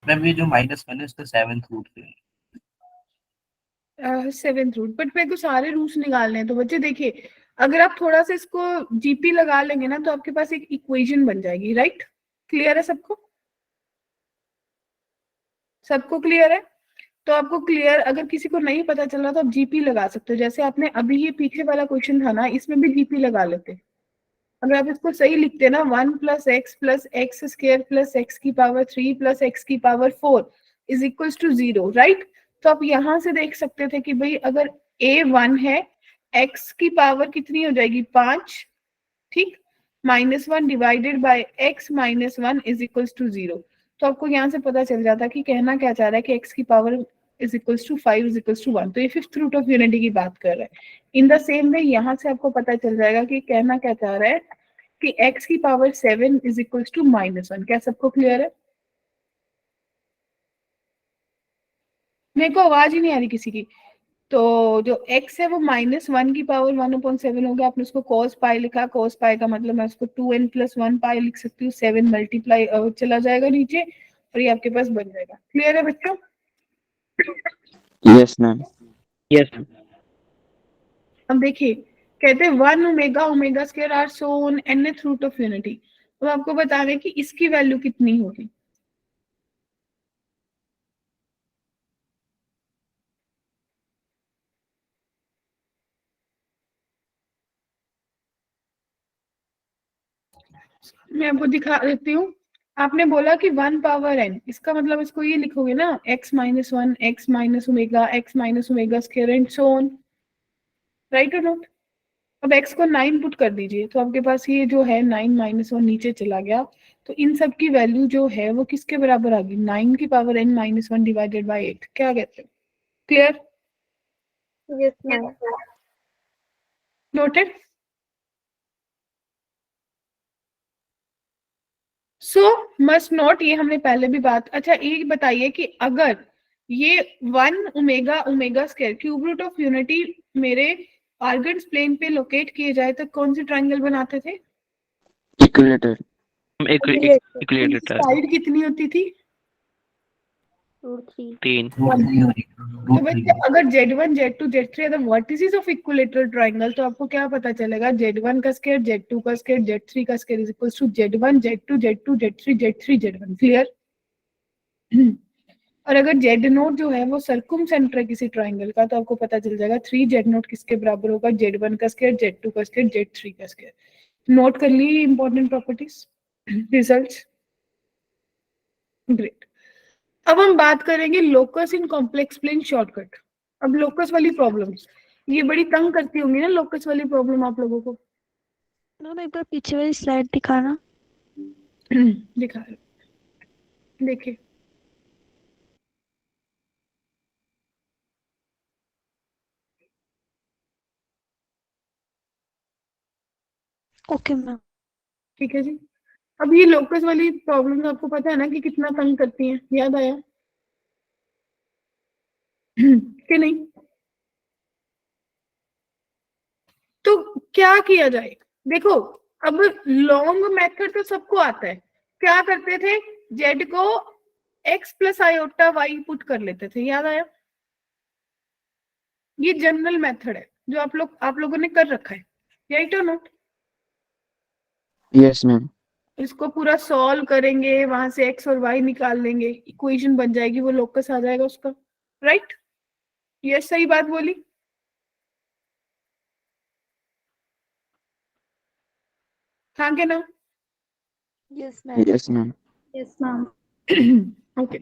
Ma'am ये जो -1 है इसका 7th रूट है। 7th रूट, बट मेरे को सारे रूट्स निकालने हैं। तो बच्चे देखिए, अगर आप थोड़ा सा इसको जीपी लगा लेंगे ना तो आपके पास एक इक्वेशन बन जाएगी, राइट? क्लियर है सबको? सबको क्लियर है? तो आपको क्लियर, अगर किसी को नहीं पता चल रहा तो आप जीपी लगा सकते हो। जैसे आपने अभी ये पीछे वाला क्वेश्चन था ना, इसमें भी जीपी लगा लेते। अगर आप इसको सही लिखते ना, 1 + x + x² + x की पावर 3 + x की power 4 is equal to 0, right? तो आप यहां से देख सकते थे कि भाई अगर a1 है, x की पावर कितनी हो जाएगी? 5, ठीक? -1 divided by x - 1 is equal to 0। तो आपको यहाँ से पता चल जाता कि कहना क्या चाह रहा है कि x की power is equal to 5 is equal to 1। तो ये फिफ्थ रूट ऑफ यूनिटी की बात कर रहा है। इन द सेम वे यहाँ से आपको पता चल जाएगा कि कहना क्या चाह रहा है कि x की पावर 7 इज इक्वल टू -1। क्या सबको क्लियर है? मेरे को आवाज ही नहीं आ रही किसी की। तो जो x है वो -1 की पावर 1/7 हो गया, आपने उसको cos पाई लिखा, cos पाई का मतलब मैं उसको 2n+1 पाई लिख सकती हूँ, 7 मल्टीप्लाई चला जाएगा नीचे और ये आपके पास बन जाएगा। क्लियर है बच्चों? Yes, ma'am. Yes ma'am. अब देखिए कहते हैं 1 ओमेगा ओमेगा स्क्वायर आर सोन nth रूट ऑफ यूनिटी। तो आपको बता दें कि इसकी वैल्यू कितनी होगी। मैं आपको दिखा देती हूँ। आपने बोला कि 1 पावर n, इसका मतलब इसको ये लिखोगे ना x-1 x-ओमेगा square and so on, right or not? अब x को 9 पुट कर दीजिए तो आपके पास ये जो है 9 - 1 नीचे चला गया, तो इन सब की वैल्यू जो है वो किसके बराबर आ गई? 9 की पावर n - 1 डिवाइडेड बाय 8। क्या कहते हैं? क्लियर? Yes, ma'am. नोटेड? सो मस्ट नोट, ये हमने पहले भी बात। अच्छा ये बताइए कि अगर ये 1 omega omega square cube root of unity मेरे आर्गन्स प्लेन पे लोकेट किए जाए तो कौन से ट्रायंगल बनाते थे? Equilateral. इक्विलेटेड ट्रायंगल। साइड कितनी होती थी? 2, 3. 3। रूट 3 हो रही तो रूट बच्चे 3 अगर Z1 Z2 Z3 अगर वर्टिसेस ऑफ इक्विलेटरल ट्रायंगल, तो आपको क्या पता चलेगा? Z1 का स्क्वायर Z2 का स्क्वायर Z3 का square is equals to Z1 Z2 Z2 Z3 Z3 Z1। Clear? और अगर Z नोट जो है वो सर्कुम सेंटर है किसी ट्रायंगल का, तो आपको पता चल जाएगा 3 Z नोट किसके बराबर होगा? Z1 का स्क्वायर Z2 का स्क्वायर Z3 का स्क्वायर। नोट कर ली इंपॉर्टेंट प्रॉपर्टीज, रिजल्ट्स। ग्रेट। अब हम बात करेंगे locus in complex plane shortcut. अब लोकस वाली प्रॉब्लम्स ये बड़ी तंग करती होंगी ना, लोकस वाली प्रॉब्लम आप लोगों को। मैम एक बार पीछे वाली स्लाइड दिखाना। दिखा रहे हो। देखिए ओके मैम। ठीक है जी। अब ये लोकस वाली प्रॉब्लम आपको पता है ना कि कितना तंग करती हैं, याद आया कि नहीं? तो क्या किया जाए? देखो अब लॉन्ग मेथड तो सबको आता है। क्या करते थे? जेड को x plus iota y put कर लेते थे, याद आया? ये जनरल मेथड है जो आप लोगों ने कर रखा है, right or not? Yes, ma'am. इसको पूरा सॉल्व करेंगे, वहां से x और y निकाल लेंगे, इक्वेशन बन जाएगी, वो लोकस आ जाएगा उसका, राइट? ये सही बात बोली? हाँ के ना? Yes ma'am. Yes, ma'am. Yes ma'am. Okay.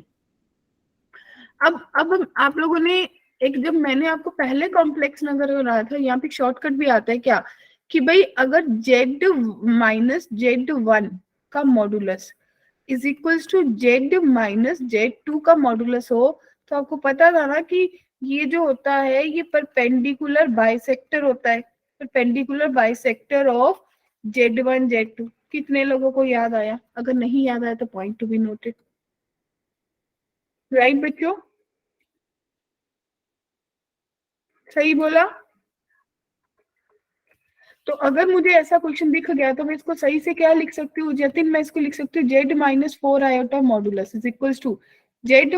अब आप लोगों ने एक, जब मैंने आपको पहले कॉम्प्लेक्स नंबर बनाया था, यहाँ पे शॉर्टकट भी आता है क्या कि भाई अगर z माइनस Z1 का modulus is equals to Z minus Z2 का मॉडुलस हो, तो आपको पता था ना कि ये जो होता है ये परपेंडिकुलर बाइसेक्टर होता है, perpendicular bisector of Z1 Z2। कितने लोगों को याद आया? अगर नहीं याद आया तो point to be noted, right बच्चों? सही बोला? तो अगर मुझे ऐसा क्वेश्चन दिख गया तो मैं इसको सही से क्या लिख सकती हूँ जतिन? मैं इसको लिख सकती हूँ Z minus 4 iota modulus is equals to Z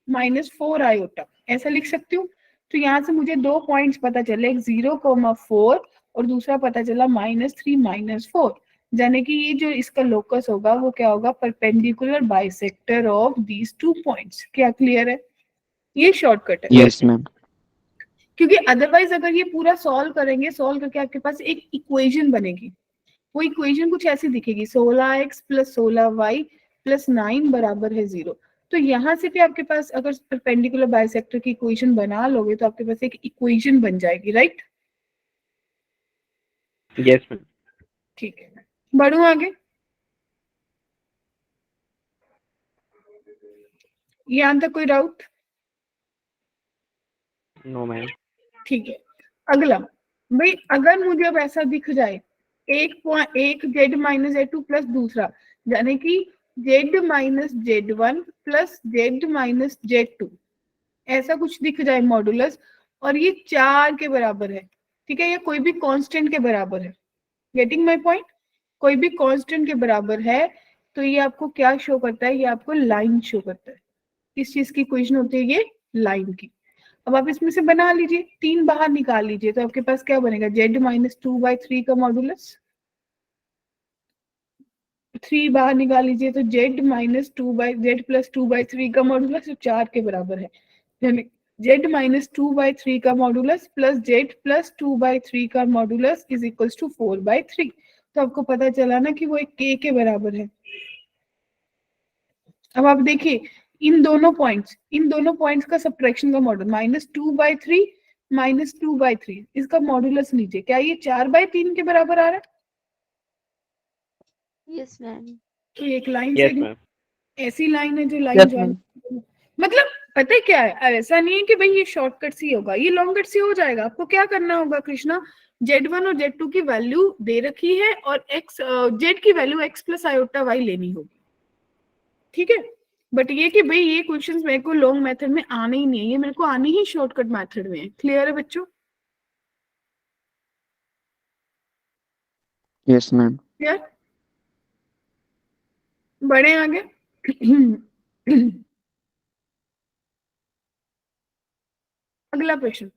-3 - 4 iota, ऐसा लिख सकती हूँ। तो यहाँ से मुझे 2 पॉइंट्स पता चले, एक 0,4 और दूसरा पता चला -3 - 4, यानी कि ये जो इसका लोकस होगा वो क्या होगा? Perpendicular bisector of these 2 points. क्या क्लियर है? ये शॉर्टकट है। Yes, ma'am. क्योंकि अदरवाइज अगर ये पूरा सॉल्व करेंगे, सॉल्व करके आपके पास एक इक्वेशन बनेगी, वो इक्वेशन कुछ ऐसी दिखेगी 16x + 16y + 9 बराबर है 0। तो यहाँ से भी आपके पास अगर परपेंडिकुलर बाइसेक्टर की इक्वेशन बना लोगे तो आपके पास एक इक्वेशन बन जाएगी, राइट? Yes ma'am. ठीक है, बढ़ू आगे। यहाँ तक कोई डाउट? No ma'am. ठीक है, अगला भाई अगर मुझे अब ऐसा दिख जाए एक Z - Z2 प्लस दूसरा, यानी कि z minus z one plus z minus z two, ऐसा कुछ दिख जाए मॉडुलस, और ये 4 के बराबर है, ठीक है, या कोई भी कांस्टेंट के बराबर है, गेटिंग माय पॉइंट, कोई भी कांस्टेंट के बराबर है, तो ये आपको क्या शो करता है, ये आपको लाइन शो करता है। किस चीज की इक्वेशन होती है ये, लाइन की। अब आप इसमें से बना लीजिए, 3 बाहर निकाल लीजिए, तो आपके पास क्या बनेगा, Z minus two by three का मॉडुलस, 3 बाहर निकाल लीजिए तो Z minus two by Z plus two by three का मॉडुलस 4 के बराबर है, यानी Z minus two by three का modulus plus Z plus two by three का मॉडुलस इज इक्वल्स टू 4/3। तो आपको पता चला ना कि वो एक के बराबर है। अब आप देखिए इन दोनों पॉइंट्स का सब्ट्रैक्शन का मॉडल -2/3 -2/3, इसका मॉडुलस लीजिए, क्या ये 4/3 के बराबर आ रहा है? Yes ma'am. तो एक लाइन यस सेगमेंट मैम। ऐसी लाइन है जो लाइन Yes, जॉइन, ma'am. मतलब पता है क्या है, ऐसा नहीं है कि भाई ये शॉर्टकट सी होगा, ये लॉन्ग कट सी हो जाएगा। आपको क्या करना होगा कृष्णा, Z1 और Z2 की वैल्यू दे रखी है और x Z की value x plus iota y लेनी होगी, ठीक है। बट ये कि भाई ये क्वेश्चंस मेरे को लॉन्ग मेथड में आने ही नहीं है, ये मेरे को आने ही शॉर्टकट मेथड में है। क्लियर है बच्चों? Yes, ma'am. क्लियर? बढ़े आगे। अगला प्रश्न।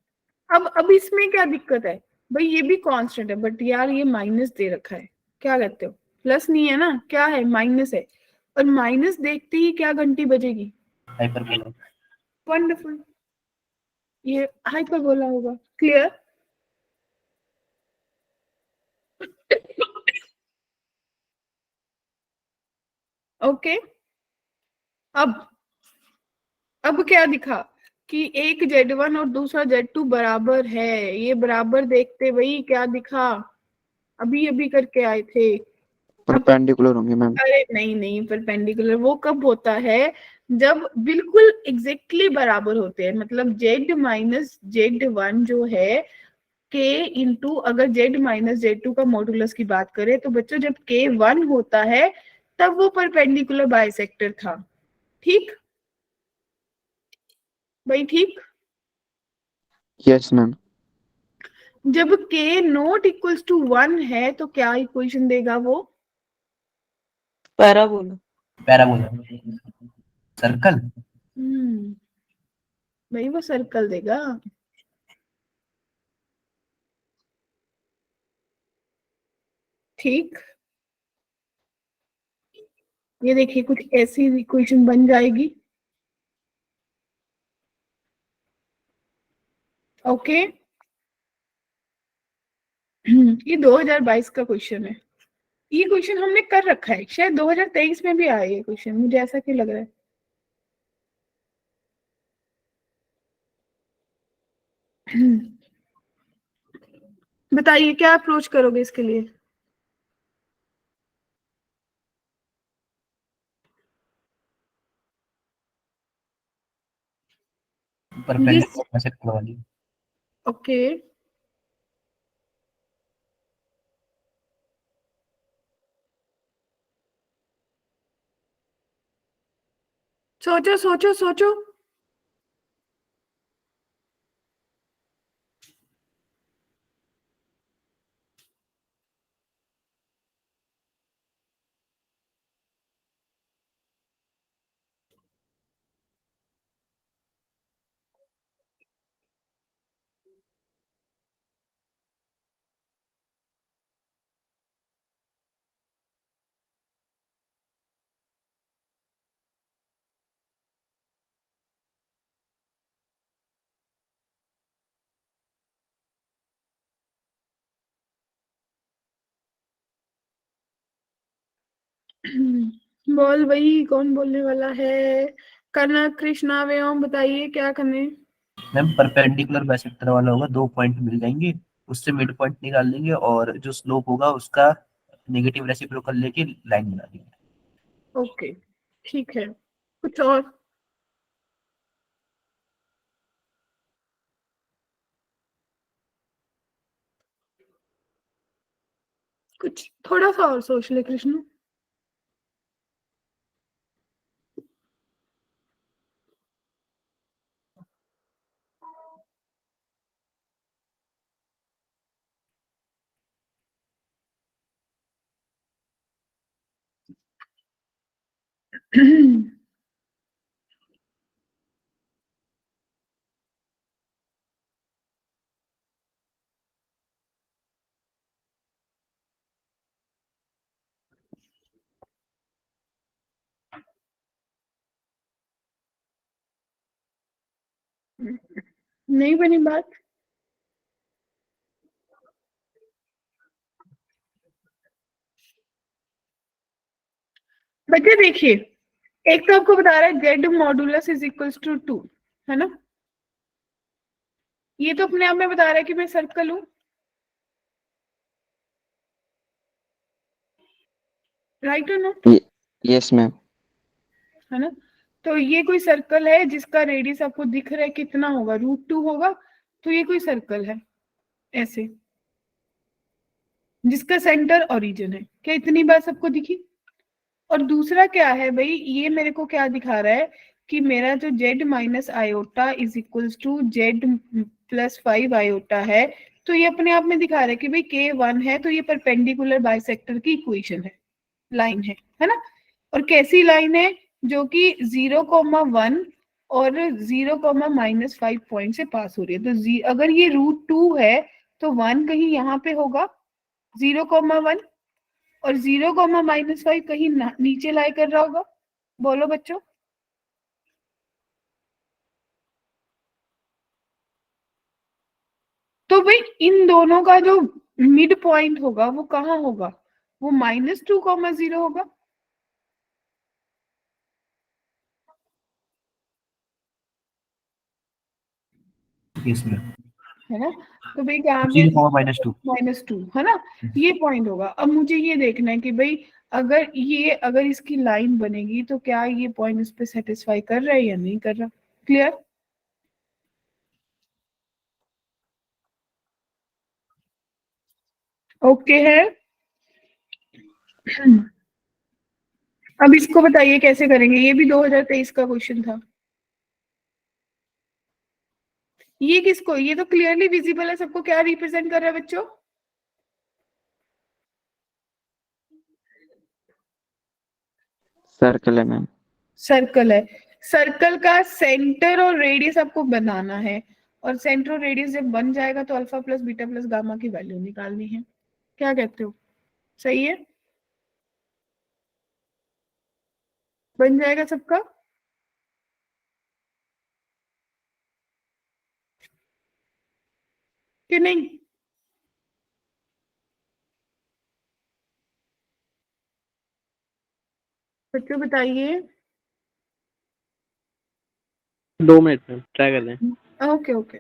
अब इसमें क्या दिक्कत है भाई, ये भी कांस्टेंट है बट यार ये माइनस दे रखा है, क्या कहते हो, प्लस नहीं है ना, क्या है, माइनस है, और माइनस देखते ही क्या घंटी बजेगी, हाइपरबोला। वंडरफुल, ये हाइपरबोला होगा। क्लियर? ओके। अब क्या दिखा कि एक Z1 और दूसरा Z2 बराबर है, ये बराबर देखते वही क्या दिखा, अभी अभी करके आए थे। अब परपेंडिकुलर होंगे मैम। अरे नहीं नहीं, परपेंडिकुलर वो कब होता है, जब बिल्कुल एग्जैक्टली बराबर होते हैं, मतलब जेड माइनस जेड वन जो है के इंटू, अगर जेड माइनस जेड टू का मॉडुलस की बात करें तो बच्चों जब के वन होता है तब वो परपेंडिकुलर बाइसेक्टर था, ठीक भाई, ठीक। Yes ma'am. जब के नॉट इक्वल्स टू वन है तो क्या इक्वेशन देगा वो, पैराबोला। पैराबोला। सर्कल। भाई वो सर्कल देगा। ठीक, ये देखिए कुछ ऐसी इक्वेशन बन जाएगी। ओके। ये 2022 का क्वेश्चन है, ये क्वेश्चन हमने कर रखा है, शायद 2023 में भी आया ये क्वेश्चन, मुझे ऐसा क्यों लग रहा है। बताइए क्या अप्रोच करोगे इसके लिए। परपेंडिकुलर बाइसेक्टर वाली। ओके, सोचो सोचो सोचो। बोल भाई, कौन बोलने वाला है, कनक कृष्णा व्योम, बताइए क्या करने। मैम परपेंडिकुलर बाइसेक्टर वाला होगा, 2 पॉइंट मिल जाएंगे, उससे मिड पॉइंट निकाल लेंगे और जो स्लोप होगा उसका नेगेटिव रेसिप्रोकल लेके लाइन बना देंगे। ओके, ठीक है, कुछ और। कुछ थोड़ा सा और सोच ले कृष्ण। नहीं बनी बात। बच्चे देखिए, एक तो आपको बता रहा है z modulus is equals to 2, है ना? ये तो अपने आप में बता रहा है कि मैं सर्कल हूं, right or not? Yes, ma'am. है ना? तो ये कोई सर्कल है जिसका रेडियस आपको दिख रहा है कितना होगा, √2 होगा, तो ये कोई सर्कल है ऐसे, जिसका सेंटर ओरिजिन है। क्या इतनी बात सबको दिखी? और दूसरा क्या है भाई, ये मेरे को क्या दिखा रहा है कि मेरा जो z minus iota is equals to z+5 iota है। तो ये अपने आप में दिखा रहा है कि भाई k1 है, तो ये परपेंडिकुलर बाइसेक्टर की इक्वेशन है, लाइन है ना? और कैसी लाइन है? जो कि 0,1 और 0,-5 पॉइंट से पास हो रही है। तो अगर ये √2 है तो 1 कहीं यहाँ पे होगा, 0,1, और 0,-5 कहीं नीचे लाई कर रहा होगा। बोलो बच्चों। तो भाई इन दोनों का जो मिड पॉइंट होगा वो कहाँ होगा? वो -2,0 होगा। यस मैम, है ना? तो भाई कहाँ पे? 0, -2 -2, है ना? ये पॉइंट होगा। अब मुझे ये देखना है कि भाई अगर इसकी लाइन बनेगी तो क्या ये पॉइंट इस पे सेटिस्फाई कर रहा है या नहीं कर रहा। क्लियर? ओके है। अब इसको बताइए कैसे करेंगे, ये भी 2023 का क्वेश्चन था। ये किसको, ये तो क्लियरली विजिबल है सबको, क्या रिप्रेजेंट कर रहा है बच्चों? Circle है मैम. सर्कल है। सर्कल का सेंटर और रेडियस आपको बनाना है, और सेंटर और रेडियस जब बन जाएगा तो alpha plus beta plus gamma की वैल्यू निकालनी है। क्या कहते हो? सही है? बन जाएगा सबका? कि नहीं? बच्चों बताइए। 2 मिनट में ट्राई कर लें। Okay okay.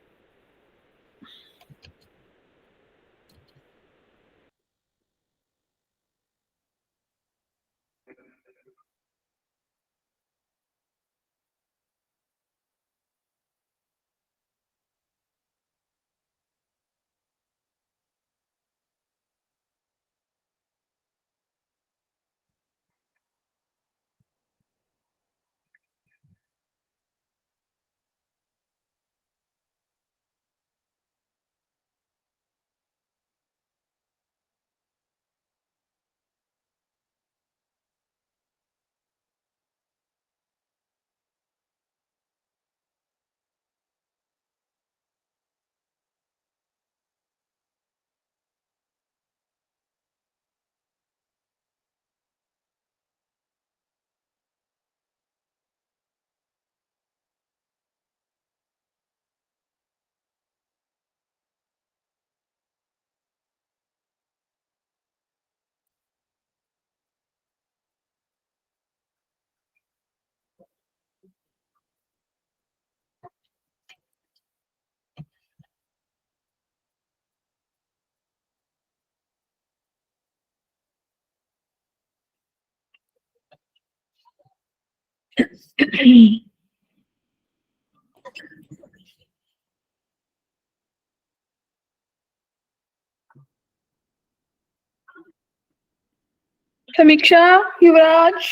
समीक्षा, युवराज,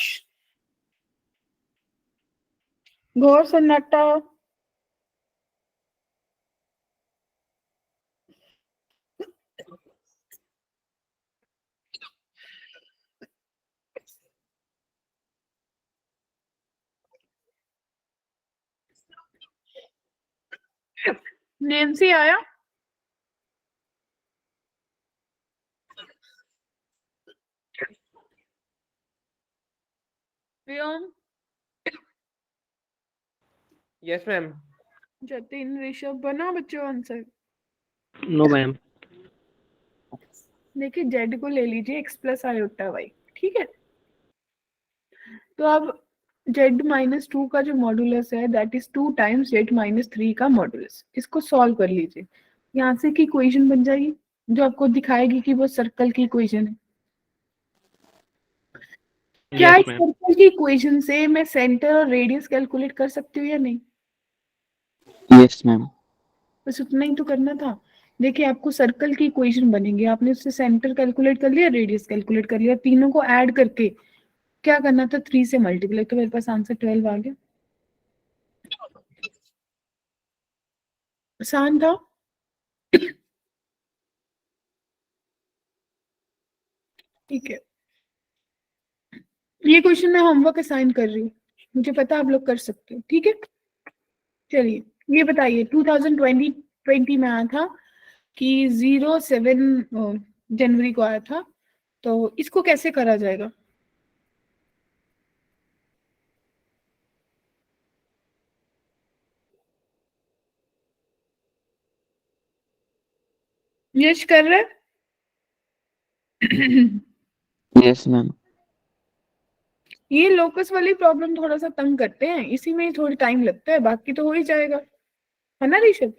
घोर सन्नाटा। नैन्सी आया? Vyom, yes ma'am. जतिन, ऋषभ, बना बच्चों आंसर? No ma'am. देखिए जेड को ले लीजिए x प्लस आयोटा वाई, ठीक है। तो अब जेड माइनस टू का जो मॉडुलस है that is 2 times Z minus 3 का मॉडुलस। इसको सॉल्व कर लीजिए, यहाँ से की इक्वेशन बन जाएगी जो आपको दिखाएगी कि वो सर्कल की इक्वेशन है। क्या यस इस मैम। सर्कल की इक्वेशन से मैं सेंटर और रेडियस कैलकुलेट कर सकती हूँ या नहीं? Yes, ma'am. बस उतना ही तो करना था। देखिए आपको सर्कल की इक्वेशन बनेगी, आपने उससे सेंटर कैलकुलेट कर लिया, रेडियस कैलकुलेट कर लिया, तीनों को ऐड करके क्या करना था, 3 से मल्टीप्लाई, तो मेरे पास आंसर 12 आ गया। आसान था। ठीक है, ये क्वेश्चन मैं होमवर्क असाइन कर रही हूँ, मुझे पता आप लोग कर सकते हो, ठीक है। चलिए ये बताइए 2020 में आया था कि 07 जनवरी को आया था, तो इसको कैसे करा जाएगा? यश कर रहे? Yes, ma'am. ये लोकस वाली प्रॉब्लम थोड़ा सा तंग करते हैं, इसी में ही थोड़ी टाइम लगता है, बाकी तो हो ही जाएगा, है ना ऋषभ?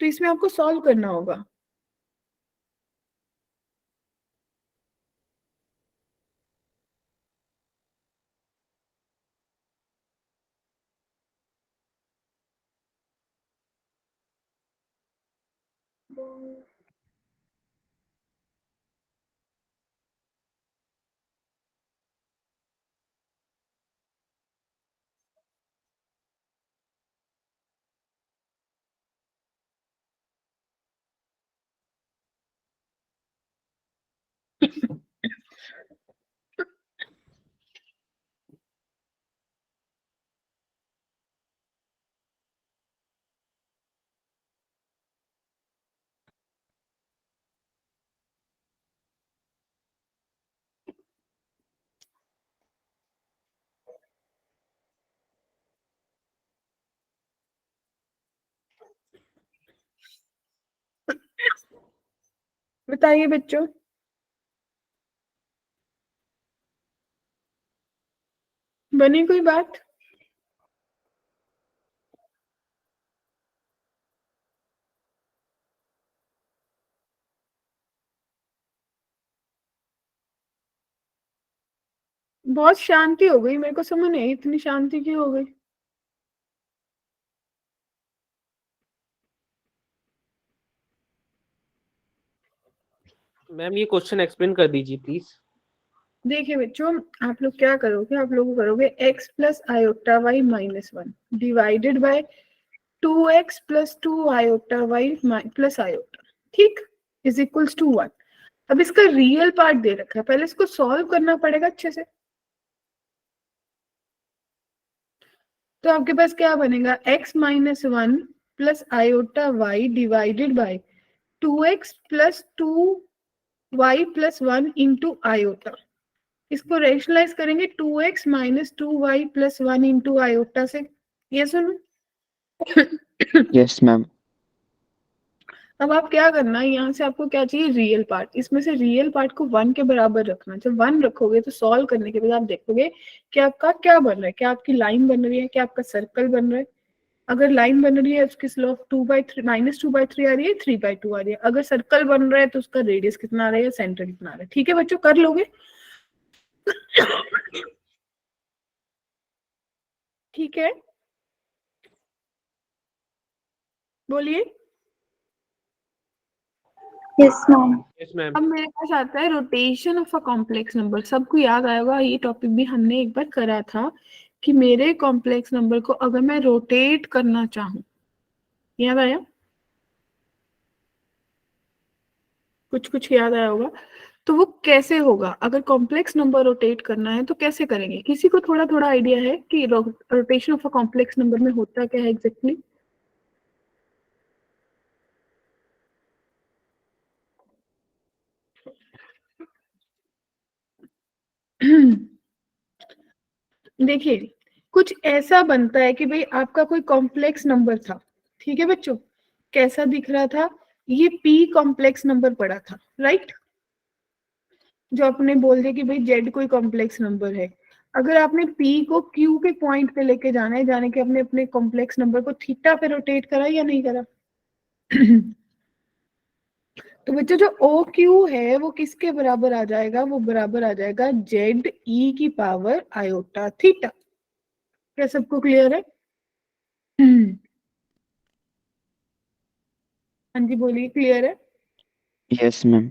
तो इसमें आपको सॉल्व करना होगा। बताइए बच्चों, बनी कोई बात? बहुत शांति हो गई, मेरे को समझ नहीं आई इतनी शांति क्यों हो गई। मैम ये क्वेश्चन एक्सप्लेन कर दीजिए प्लीज। देखिए बच्चों, आप लोग क्या करोगे, आप लोग करोगे x plus iota y minus 1 divided by 2x plus 2 iota y plus iota, ठीक, इज इक्वल्स टू 1। अब इसका रियल पार्ट दे रखा है, पहले इसको सॉल्व करना पड़ेगा अच्छे से। तो आपके पास क्या बनेगा, x minus 1 plus iota y divided by 2x plus 2y plus 1 into iota. इसको रेशनलाइज करेंगे 2x minus 2y plus 1 into iota से, ये सुनो। Yes, ma'am. अब आप क्या करना है, यहाँ से आपको क्या चाहिए, रियल पार्ट। इसमें से रियल पार्ट को 1 के बराबर रखना। जब 1 रखोगे तो सॉल्व करने के बाद आप देखोगे कि आपका क्या बन रहा है, क्या आपकी लाइन बन रही है, क्या आपका सर्कल बन रहा है। अगर लाइन बन रही है उसकी स्लोप 2/3 माइनस 2/3 आ रही है, 3/2 आ रही है। अगर सर्कल बन रहा है तो उसका रेडियस कितना आ रहा है, सेंटर कितना आ रहा है। ठीक है बच्चों, कर लोगे? ठीक है, बोलिए। Yes, ma'am. Yes ma'am. अब मेरे पास आता है rotation of a complex number. सबको याद आया होगा, ये टॉपिक भी हमने एक बार करा था कि मेरे कॉम्प्लेक्स नंबर को अगर मैं रोटेट करना चाहूँ, याद आया? कुछ कुछ याद आया होगा। तो वो कैसे होगा, अगर कॉम्प्लेक्स नंबर रोटेट करना है तो कैसे करेंगे? किसी को थोड़ा थोड़ा आइडिया है कि rotation of a complex number में होता क्या है एग्जैक्टली? देखिए कुछ ऐसा बनता है कि भाई आपका कोई कॉम्प्लेक्स नंबर था, ठीक है बच्चों, कैसा दिख रहा था, ये p कॉम्प्लेक्स नंबर पड़ा था, राइट, जो आपने बोल दिया कि भाई z कोई कॉम्प्लेक्स नंबर है। अगर आपने p को q के पॉइंट पे लेके जाना है, जाने के अपने अपने कॉम्प्लेक्स नंबर को थीटा पे रोटेट करा या नहीं करा? तो बच्चों जो ओ क्यू है वो किसके बराबर आ जाएगा? वो बराबर आ जाएगा जेड ई की पावर आयोटा थीटा। क्या सबको क्लियर है? हाँ जी बोलिए, क्लियर है? Yes, ma'am.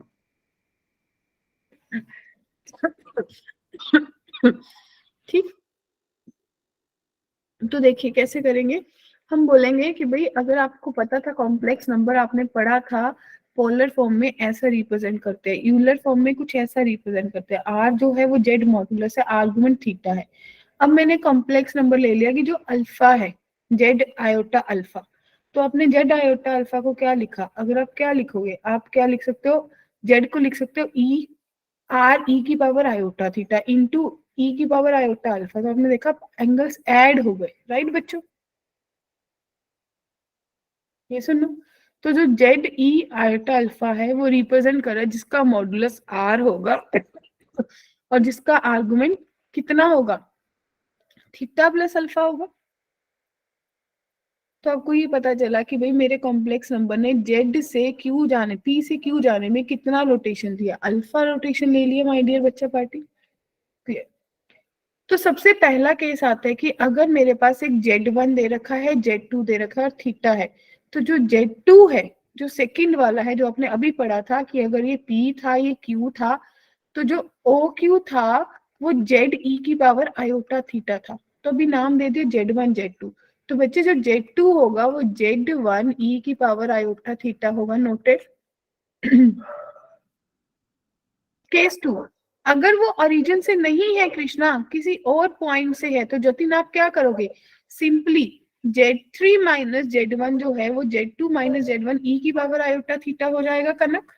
ठीक, तो देखिए कैसे करेंगे। हम बोलेंगे कि भाई अगर आपको पता था कॉम्प्लेक्स नंबर आपने पढ़ा था पोलर फॉर्म में ऐसा रिप्रेजेंट करते हैं, यूलर फॉर्म में कुछ ऐसा रिप्रेजेंट करते हैं, आर जो है वो जेड मॉड्यूलस है, आर्गुमेंट थीटा है। अब मैंने कॉम्प्लेक्स नंबर ले लिया कि जो अल्फा है, जेड आयोटा अल्फा, तो आपने जेड आयोटा अल्फा को क्या लिखा? अगर आप क्या लिखोगे, आप क्या लिख सकते हो, जेड को लिख सकते हो ई आर ई की पावर आयोटा थीटा इंटू ई की पावर आयोटा अल्फा। तो आपने देखा एंगल्स ऐड हो गए, राइट बच्चों? ये सुनो, तो जो जेड ई आयोटा अल्फा है वो रिप्रेजेंट कर रहा है जिसका मॉडुलस आर होगा और जिसका आर्गुमेंट कितना होगा? थीटा प्लस अल्फा होगा। तो आपको ये पता चला कि भाई मेरे कॉम्प्लेक्स नंबर ने जेड से क्यू जाने, पी से क्यू जाने में कितना रोटेशन दिया? अल्फा रोटेशन ले लिया माय डियर बच्चा पार्टी। क्लियर? तो सबसे पहला केस आता है कि अगर मेरे पास एक Z1 दे रखा है, Z2 दे रखा है और थीटा है, तो जो Z2 है, जो सेकंड वाला है, जो आपने अभी पढ़ा था कि अगर ये P था, ये Q था, तो जो OQ था वो ZE की पावर आयोटा थीटा था। तो अभी नाम दे दिए Z1 Z2। तो बच्चे जो Z2 होगा वो Z1 E की पावर आयोटा थीटा होगा। नोटेड? केस 2, अगर वो ओरिजिन से नहीं है कृष्णा, किसी और पॉइंट से है, तो जतिन आप क्या करोगे? सिंपली Z3 माइनस Z1 जो है वो Z2 माइनस Z1 ई की पावर आयोटा थीटा हो जाएगा कनक।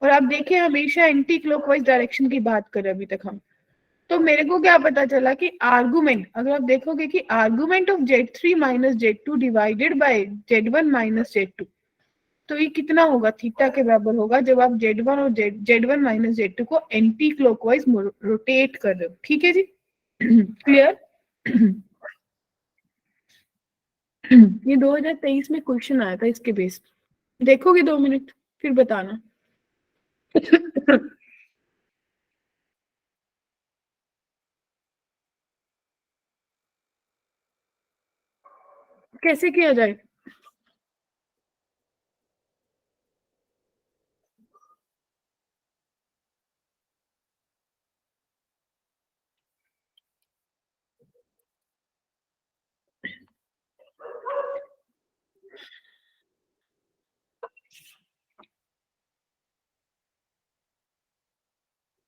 और आप देखें हमेशा एंटी क्लॉकवाइज डायरेक्शन की बात करें अभी तक हम। तो मेरे को क्या पता चला कि आर्गुमेंट, अगर आप देखोगे कि argument of Z3 minus Z2 divided by Z1 minus Z2, तो ये कितना होगा? थीटा के बराबर होगा जब आप Z1 और Z1 माइनस Z2 को एंटी क्लॉकवाइज रोटेट कर रहे हो। ठीक है जी? क्लियर? ये 2023 में क्वेश्चन आया था इसके बेस पे। देखोगे 2 मिनट फिर बताना। कैसे किया जाए?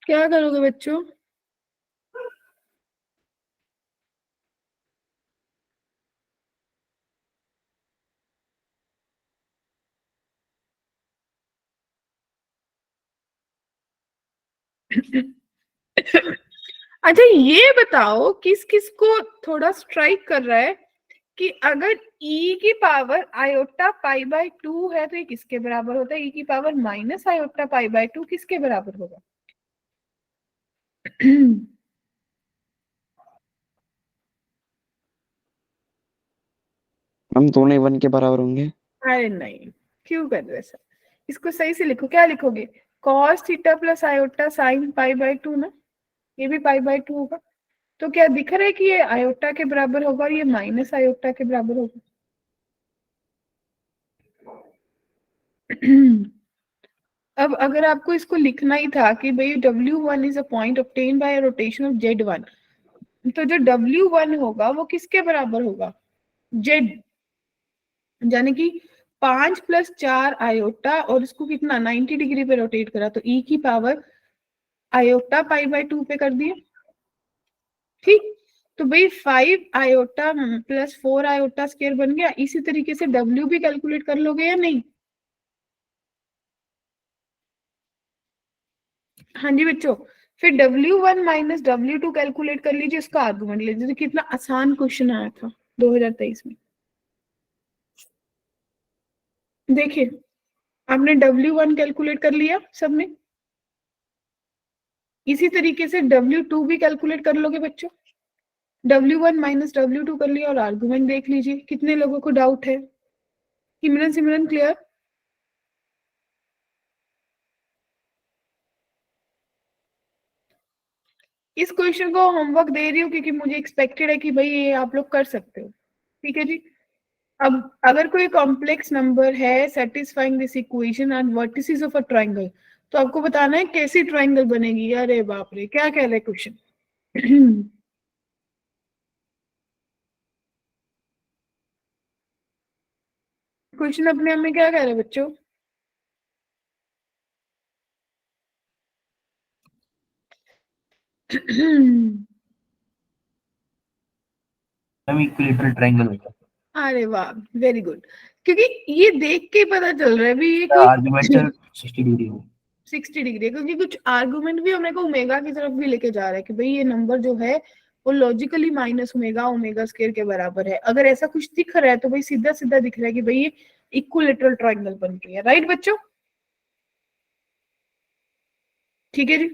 क्या करोगे बच्चों? अच्छा ये बताओ किस किस को थोड़ा स्ट्राइक कर रहा है कि अगर e की पावर आयोटा पाई बाय 2 है तो ये किसके बराबर होता है? e की power minus iota pi by 2 किसके बराबर होगा? हम दोनों ही 1 के बराबर होंगे। अरे नहीं, क्यों कर रहे सर? इसको सही से लिखो। क्या लिखोगे? Cos theta plus iota sine pi by 2 ना, ये भी पाई बाय 2 होगा। तो क्या दिख रहा है कि ये आयोटा के बराबर होगा और ये माइनस आयोटा के बराबर होगा? अब अगर आपको इसको लिखना ही था कि भाई W1 is a point obtained by rotation of Z1, तो जो W1 होगा वो किसके बराबर होगा? Z, यानी कि 5 + 4 आयोटा और इसको कितना 90 डिग्री पे रोटेट करा, तो E की पावर आयोटा पाई बाय 2 पे कर दिए। ठीक, तो भाई 5 आयोटा प्लस 4 आयोटा स्क्वायर बन गया। इसी तरीके से W भी कैलकुलेट कर लोगे या नहीं? हाँ जी बच्चों, फिर W1 माइनस W2 कैलकुलेट कर लीजिए, उसका आर्गुमेंट ले लीजिए। कितना आसान क्वेश्चन आया था 2023 में। देखिए आपने W1 कैलकुलेट कर लिया सबने, इसी तरीके से W2 भी कैलकुलेट कर लोगे बच्चों। W1 माइनस W2 कर लिया और आर्गुमेंट देख लीजिए। कितने लोगों को डाउट है? सिमरन क्लियर? इस क्वेश्चन को होमवर्क दे रही हूँ क्योंकि मुझे एक्सपेक्टेड है कि भाई ये आप लोग कर सकते हो। ठीक है जी। अब अगर कोई कॉम्प्लेक्स नंबर है satisfying this equation and vertices of a triangle, तो आपको बताना है कैसी ट्रायंगल बनेगी। अरे बाप रे, क्या कह रहे हैं क्वेश्चन? क्वेश्चन अपने आप में क्या कह रहे हैं बच्चों? मैम इक्विलेटरल ट्रायंगल होगा। अरे वाह, वेरी गुड। क्योंकि ये देख के पता चल रहा है भी ये कोई आर्गुमेंटल 60 डिग्री हो। 60 डिग्री है, क्योंकि कुछ आर्गुमेंट भी हमें को ओमेगा की तरफ भी लेके जा रहा है कि भाई ये नंबर जो है वो logically minus omega omega square के बराबर है। अगर ऐसा कुछ दिख रहा है तो भाई सीधा सीधा दिख रहा है कि भाई ये इक्विलेटरल ट्रायंगल बन रही है। राइट बच्चों? ठीक है जी।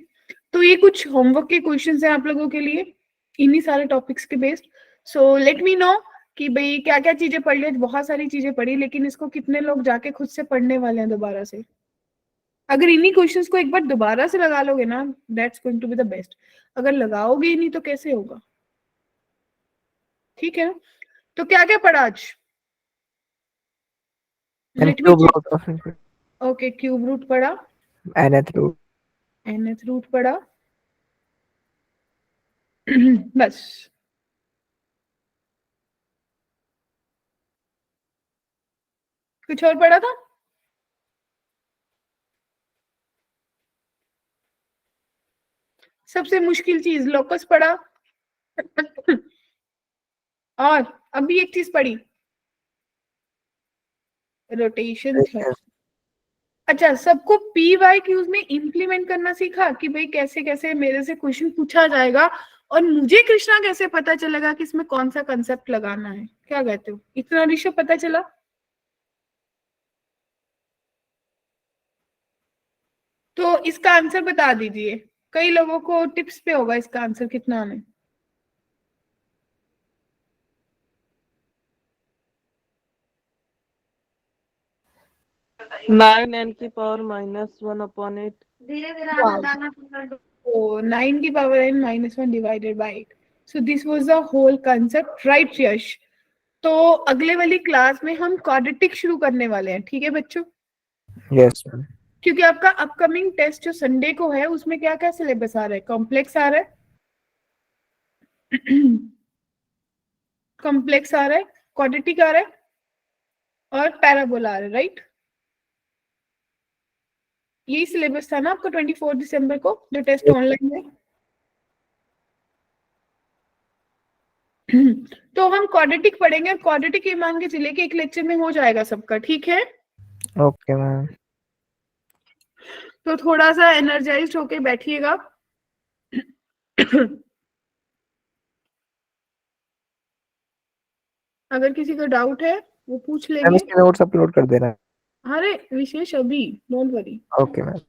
तो ये कुछ होमवर्क के क्वेश्चंस हैं आप लोगों के लिए इन्हीं सारे टॉपिक्स के based. So let me know कि भाई क्या क्या चीजें पढ़ ली। बहुत सारी चीजें पढ़ी, लेकिन इसको कितने लोग जाके खुद से पढ़ने वाले हैं दोबारा से? अगर इन्हीं क्वेश्चंस को एक बार दोबारा से लगा लोगे ना, that's going to be the best. अगर लगाओगे ही नहीं तो कैसे होगा? ठीक है ना? तो क्या क्या पढ़ा आज? ओके, क्यूब रूट पढ़ा, nth रूट पढ़ा, बस। कुछ और पढ़ा था? सबसे मुश्किल चीज लोकस पढ़ा। और अभी एक चीज पढ़ी, रोटेशन थ्योरम। अच्छा, सबको पी वाई क्यूज में इंप्लीमेंट करना सीखा कि भाई कैसे कैसे मेरे से क्वेश्चन पूछा जाएगा और मुझे कृष्णा कैसे पता चलेगा कि इसमें कौन सा कंसेप्ट लगाना है? क्या कहते हो? इतना ऋषभ पता चला? तो इसका आंसर बता दीजिए। कई लोगों को टिप्स पे होगा इसका आंसर कितना आने। नाइन एन की पावर -1/8। So 9 की power n -1 divided by 8. So this was the whole concept, right यश? तो अगले वाली क्लास में हम क्वाड्रेटिक शुरू करने वाले हैं। ठीक है बच्चों? Yes ma'am. क्योंकि आपका अपकमिंग टेस्ट जो संडे को है उसमें क्या क्या सिलेबस आ रहा है? कॉम्प्लेक्स आ रहा है, कॉम्प्लेक्स आ रहा है, क्वाड्रेटिक आ रहा है और पैराबोला आ रहा है। राइट? यही सिलेबस था ना आपका 24 दिसंबर को जो टेस्ट ऑनलाइन है? तो हम क्वाड्रेटिक पढ़ेंगे और क्वाड्रेटिक ये मान के चलिए कि एक लेक्चर में हो जाएगा सबका। ठीक है? Okay ma'am. तो थोड़ा सा एनर्जाइज्ड होके बैठिएगा। अगर किसी को डाउट है वो पूछ मैम लेंगे। इसके नोट्स अपलोड कर देना। अरे विशेष अभी, डोंट वरी। Okay ma'am.